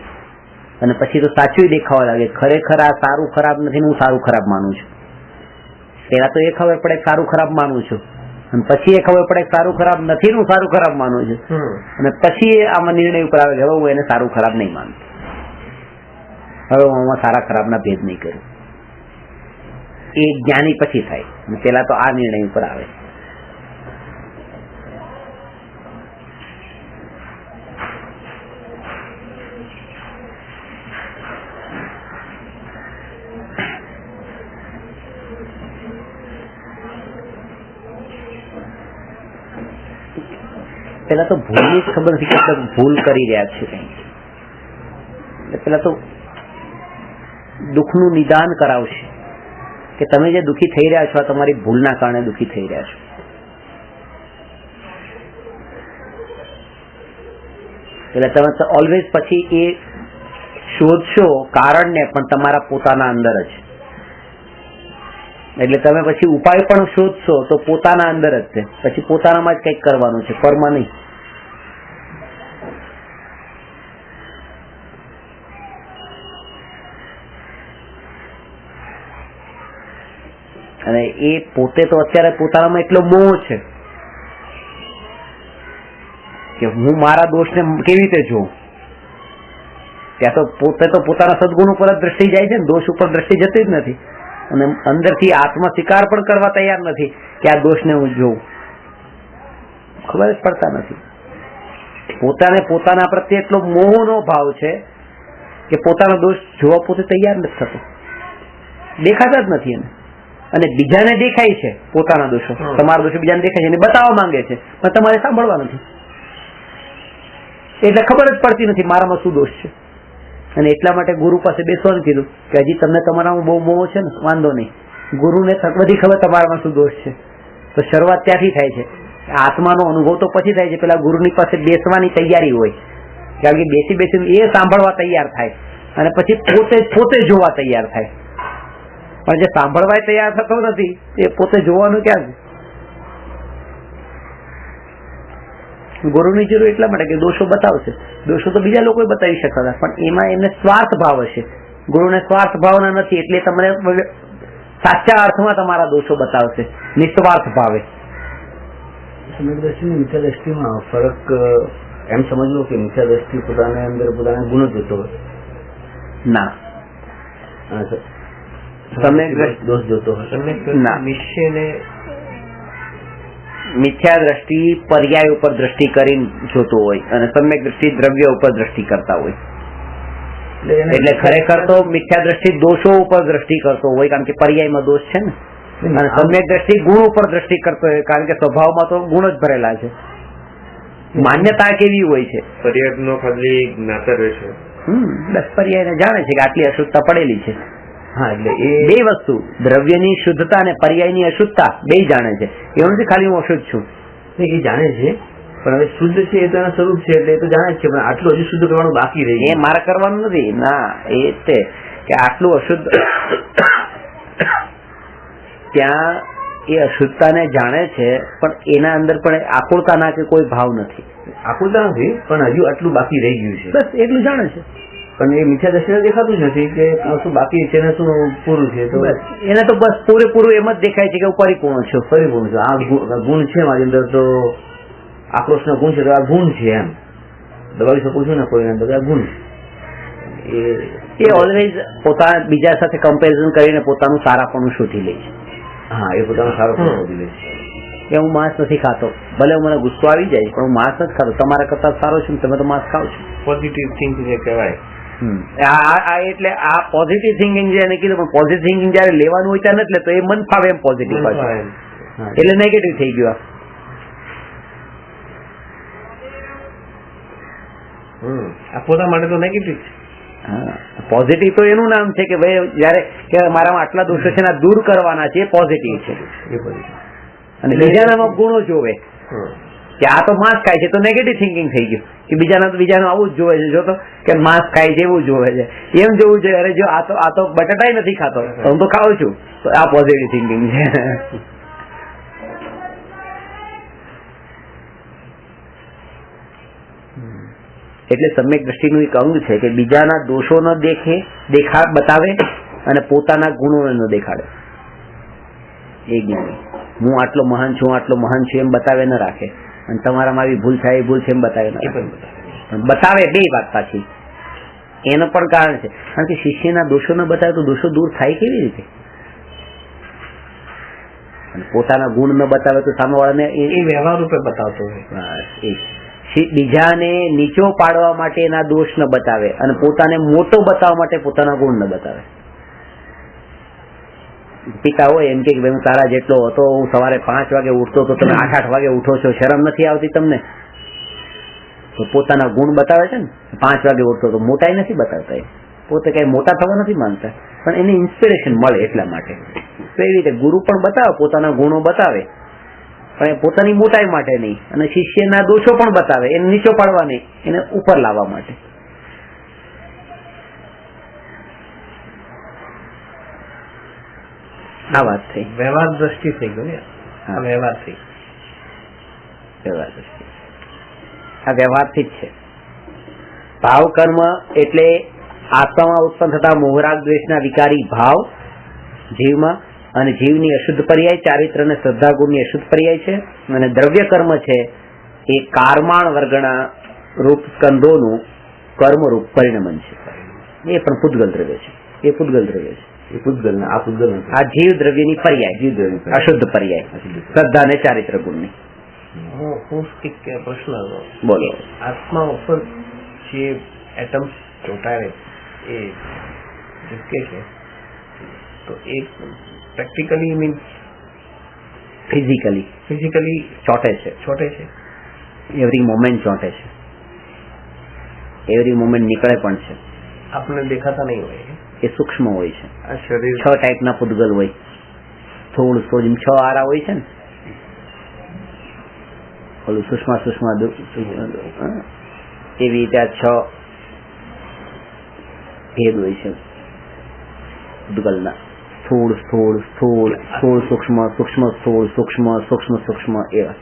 S1: અને પછી તો સાચું દેખાવા લાગે. ખરેખર આ સારું ખરાબ નથી, હું સારું ખરાબ માનું છું. પેલા તો એ ખબર પડે સારું ખરાબ માનું છું, અને પછી એ ખબર પડે સારું ખરાબ નથી, હું સારું ખરાબ માનું છું. અને પછી આમાં નિર્ણય ઉપર આવે હવે હું એને સારું ખરાબ નહીં માનું, હવે હું આમાં સારા ખરાબના ભેદ નહીં કરું. એ જ્ઞાની પછી થાય, પેલા તો આ નિર્ણય ઉપર આવે. પેલા તો ભૂલની જ ખબર નથી કે આપણે ભૂલ કરી રહ્યા છીએ કંઈ. એટલે પેલા તો દુઃખનું નિદાન કરાવશે કે તમે જે દુઃખી થઈ રહ્યા છો આ તમારી ભૂલના કારણે દુઃખી થઈ રહ્યા છો. એટલે તમે ઓલવેઝ પછી એ શોધશો કારણને પણ તમારા પોતાના અંદર જ. એટલે તમે પછી ઉપાય પણ શોધશો તો પોતાના અંદર જ છે. પછી પોતાનામાં જ કંઈક કરવાનું છે, પરમાં નહીં. અને એ પોતે તો અત્યારે પોતાનામાં એટલો મોહ છે કે હું મારા દોષને કેવી રીતે જોઉં. ત્યાં તો પોતે તો પોતાના સદગુણ ઉપર જ દ્રષ્ટિ જાય છે ને, દોષ ઉપર દ્રષ્ટિ જતી જ નથી. અને અંદરથી આત્મા સ્વીકાર પણ કરવા તૈયાર નથી કે આ દોષને હું જોઉં. ખબર જ પડતા નથી. પોતાને પોતાના પ્રત્યે એટલો મોહનો ભાવ છે કે પોતાનો દોષ જોવા પોતે તૈયાર નથી થતો, દેખાતા જ નથી એને. અને બીજાને દેખાય છે પોતાના દોષો, તમારા દોષો બીજાને દેખાય છે, એને બતાવવા માંગે છે, પણ તમારે સાંભળવા નથી. એટલે ખબર જ પડતી નથી મારામાં શું દોષ છે. અને એટલા માટે ગુરુ પાસે બેસવાનું કીધું કે હજી તમને તમારામાં બહુ મોહ છે ને, વાંધો નહીં, ગુરુને બધી ખબર તમારામાં શું દોષ છે. તો શરૂઆત ત્યાંથી થાય છે. આત્માનો અનુભવ તો પછી થાય છે, પેલા ગુરુની પાસે બેસવાની તૈયારી હોય. કારણ કે બેસી બેસીને એ સાંભળવા તૈયાર થાય અને પછી પોતે જોવા તૈયાર થાય. પણ જે સાંભળવા તૈયાર થતો નથી એ પોતે જોવાનું ક્યાં છે. ગુરુની જરૂર એટલા માટે કે દોષો બતાવશે. દોષો તો બીજા લોકો બતાવી શકતા હતા, પણ એમાં એમને સ્વાર્થ ભાવ હશે. ગુરુને સ્વાર્થ ભાવના નથી, એટલે તમને સાચા અર્થમાં તમારા દોષો બતાવશે, નિસ્વાર્થ ભાવે.
S2: સમ્યક દ્રષ્ટિ અને મિથ્યા દ્રષ્ટિમાં ફરક એમ સમજવો કે મિથ્યા દ્રષ્ટિ પોતાને અંદર પોતાના ગુણ જોતો હોય?
S1: ના,
S2: દોષ જોતો હોય
S1: ના. મિથ્યા દ્રષ્ટિ પર્યાય ઉપર દ્રષ્ટિ કરીને જોતો હોય અને સમ્યક દ્રષ્ટિ દ્રવ્ય ઉપર દ્રષ્ટિ કરતા હોય. એટલે ખરેખર તો મિથ્યા દ્રષ્ટિ દોષો ઉપર દ્રષ્ટિ કરતો હોય, કારણ કે પર્યાયમાં દોષ છે ને. અને સમ્યક દ્રષ્ટિ ગુણ ઉપર દ્રષ્ટિ કરતો હોય, કારણ કે સ્વભાવમાં તો ગુણ જ ભરેલા છે. માન્યતા કેવી હોય છે?
S2: પર્યાયનો ખાલી જ્ઞાતા રહે છે.
S1: બસ પર્યાયને જાણે છે કે આટલી અશુદ્ધતા પડેલી છે.
S2: હા, એટલે એ
S1: બે વસ્તુ, દ્રવ્યની શુદ્ધતા અને પર્યાયની અશુદ્ધતા બે જાણે છે. એવું નથી ખાલી હું અશુદ્ધ છું,
S2: એ જાણે છે. પણ હવે શુદ્ધ છે એ તો એના સ્વરૂપ છે, એટલે એ તો જાણે જ છે. પણ આટલું હજુ શુદ્ધ કરવાનું બાકી રહી,
S1: એ મારે કરવાનું નથી. ના, એ છે કે આટલું અશુદ્ધ, ત્યાં એ અશુદ્ધતાને જાણે છે, પણ એના અંદર પણ આકુળતા ના કે કોઈ ભાવ નથી.
S2: આકુળતા નથી, પણ હજુ આટલું બાકી રહી ગયું છે.
S1: બસ એટલું જાણે છે.
S2: પણ એ મિથ્યા દ્રષ્ટિને દેખાતું જ નથી કે શું બાકી છે ને શું પૂરું છે. તો
S1: એને તો બસ પૂરેપૂરું એમ જ દેખાય છે કે હું પરિપૂર્ણ છું.
S2: પરિપૂર્ણ છે. આ ગુણ છે મારી અંદર, તો આક્રોશનો ગુણ છે, તો આ ગુણ છે એમ દબાવી શકું છું ને કોઈને અંદર, આ ગુણ.
S1: એ ઓલવેઝ પોતાના બીજા સાથે કમ્પેરિઝન કરીને પોતાનું સારાપણું શોધી લે છે.
S2: હા, એ પોતાનું સારાપણું શોધી લે છે
S1: કે હું માંસ નથી ખાતો, ભલે મને ગુસ્સો આવી જાય પણ હું માંસ નથી ખાતો, તમારા કરતા સારો છું, તમે તો માંસ ખાવ છો.
S2: પોઝિટિવ થિંકિંગ એ કહેવાય.
S1: એટલે આ પોઝિટિવ થિંકિંગ જે એને કીધું, પણ પોઝિટિવ થિંકિંગ જયારે લેવાનું હોય ત્યારે નથી લેતો, એ મન ફાવે એમ પોઝિટિવ પાછું, એટલે નેગેટિવ થઈ ગયું.
S2: આ પોતા માટે તો નેગેટિવ છે.
S1: પોઝિટિવ તો એનું નામ છે કે ભાઈ જયારે કે મારામાં આટલા દોષો છે ને દૂર કરવાના છે, એ પોઝિટિવ છે. અને બીજાનામાં ગુણો જોવે કે આ તો માંસ ખાય છે, તો નેગેટિવ થિંકિંગ થઈ ગયું કે બીજાનું આવું જ જોવે છે. જો તો કે માંસ ખાય છે એવું જોવે છે, એમ જોવું જોઈએ. અરે જો આ તો બટાટાય નથી ખાતો, હું તો ખાઉં છું, તો આ પોઝિટિવ થિંકિંગ છે. એટલે સમ્યક દ્રષ્ટિનું એક અંગ છે કે બીજાના દોષો ન બતાવે અને પોતાના ગુણો ન દેખાડે. એ જ્ઞાની હું આટલો મહાન છું, આટલો મહાન છું એમ બતાવે ન રાખે, અને તમારામાં આવી ભૂલ થાય, એ ભૂલ છે એમ બતાવે ન રાખે. બતાવે બે વાત પાછી, એનું પણ કારણ છે. કારણ કે શિષ્યના દોષો ન બતાવે તો દોષો દૂર થાય કેવી રીતે? પોતાના ગુણ ન બતાવે તો સામેવાળાને
S2: એ વ્યવહાર રૂપે બતાવતો હોય.
S1: બીજાને નીચો પાડવા માટે એના દોષ ન બતાવે અને પોતાને મોટો બતાવવા માટે પોતાના ગુણ ન બતાવે. પિતા હોય એમ કે ભાઈ હું તારા જેટલો હતો, હું સવારે 5 વાગે ઉઠતો તો તમે 8 વાગે ઉઠો છો, શરમ નથી આવતી તમને? તો પોતાના ગુણ બતાવે છે ને, 5 વાગે ઉઠતો તો મોટાઈ નથી બતાવતા, એ પોતે કઈ મોટા થવા નથી માંગતા, પણ એને ઇન્સ્પિરેશન મળે એટલા માટે. તો એવી રીતે ગુરુ પણ બતાવે, પોતાના ગુણો બતાવે, પણ એ પોતાની મોટાઈ માટે નહીં, અને શિષ્યના દોષો પણ બતાવે, એને નીચો પાડવા નહીં, એને ઉપર લાવવા માટે. આ વાત થઈ,
S2: વ્યવહાર દ્રષ્ટિ થઈ ગયું ને, આ વ્યવહારથી
S1: વ્યવહાર દ્રષ્ટિ, આ વ્યવહારથી જ છે. ભાવ કર્મ એટલે આત્મામાં ઉત્પન્ન થતા મોહરાગ દ્વેષના વિકારી ભાવ જીવમાં, અને જીવની અશુદ્ધ પર્યાય ચારિત્ર અને શ્રદ્ધા ગુણની અશુદ્ધ પર્યાય છે. અને દ્રવ્ય કર્મ છે એ કારમાણ વર્ગના રૂપ સ્કંદોનું કર્મરૂપ પરિણમન છે. એ પણ પૂતગલ દ્રવ્ય છે, એ પૂતગલ દ્રવ્ય છે.
S2: એ પૂતગલ આ પૂતગલ
S1: આ જીવ દ્રવ્યની પર્યાય, અશુદ્ધ પર્યાય શ્રદ્ધા અને ચારિત્ર ગુણની.
S2: એક પ્રશ્ન હતો,
S1: બોલો.
S2: આત્મા ઉપર જે એટમ્સ ચોંટાડે એ ચૂકે છે, તો એ પ્રેક્ટિકલી મીન્સ ફિઝિકલી
S1: ચોંટે છે, એવરી મોમેન્ટ ચોંટે છે, એવરી મોમેન્ટ નીકળે પણ છે.
S2: આપણને દેખાતા નહીં હોય,
S1: એ સૂક્ષ્મ હોય છે.
S2: આ શરીર
S1: 6 ટાઈપના પૂતગલ હોય, થોડું 6 આરા હોય છે ને, ઓલું સૂક્ષ્મ એવી રીતે આ 6 ભેદ હોય છે પૂતગલના. સ્થૂળ સૂક્ષ્મ એવા.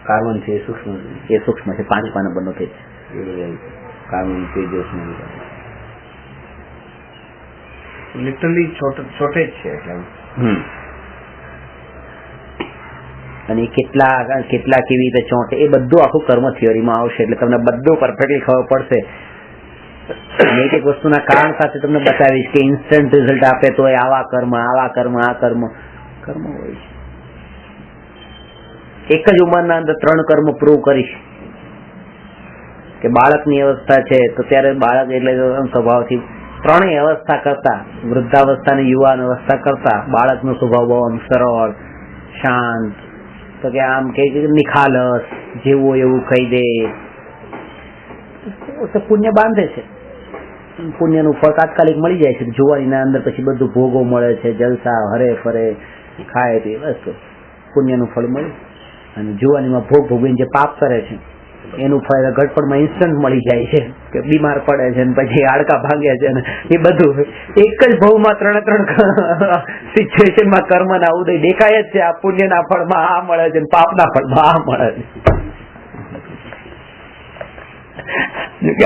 S2: કાર્બન છે એ સૂક્ષ્મ
S1: છે, 5 નંબરનો ભેદ છે.
S2: કાર્બન તેજસ લિટરલી છોટે જ છે એટલે.
S1: અને કેટલા કેવી રીતે ચોંટે એ બધું આખું કર્મ થિયરીમાં આવશે, એટલે તમને બધું પરફેક્ટલી ખબર પડશે. એક એક વસ્તુના કારણ સાથે તમને બતાવીશ કે ઇન્સ્ટન્ટ રિઝલ્ટ આપે તો આવા કર્મ આ કર્મ હોય છે. એક જ ઉંમરના અંદર 3 કર્મ પ્રૂવ કરીશ. કે બાળકની અવસ્થા છે તો ત્યારે બાળક એટલે સ્વભાવથી 3 અવસ્થા કરતા, વૃદ્ધાવસ્થા યુવાન અવસ્થા કરતા બાળકનો સ્વભાવ બહુ આમ સરળ શાંત, તો કે આમ કે નિખાલસ, જેવું એવું કહી દે, તો પુણ્ય બાંધે છે. પુણ્યનું ફળ તાત્કાલિક મળી જાય છે. જુવાનીના અંદર પછી બધું ભોગો મળે છે, જલસા, હરે ફરે, ખાય પીએ, બસ પુણ્યનું ફળ મળે. અને જુવાનીમાં ભોગવીને જે પાપ કરે છે એનું ફળ ઘટપણમાં ઇન્સ્ટન્ટ મળી જાય છે, કે બીમાર પડે છે ને પછી હાડકા ભાંગે છે ને એ બધું એક જ ભાવમાં 3 સિચ્યુએશનમાં કર્મના ઉદય દેખાય જ છે. આ પુણ્યના ફળમાં આ મળે છે, પાપના ફળમાં આ મળે છે.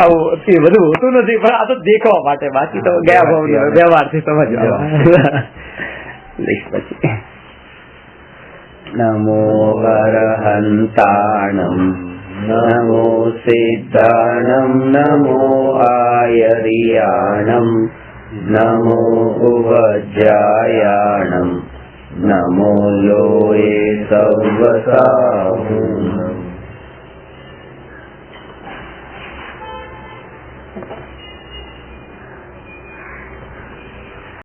S1: આવું એ બધું હોતું નથી, પણ આ તો દેખવા માટે, બાકી તો ગયા ભાવ વ્યવહારથી સમજવા. પછી નમો અરહંતાણમ નમો સિદ્ધાણમ નમો આયરિયાણમ નમો ઉવજ્જાયાણમ નમો લોએ સર્વસાહુમ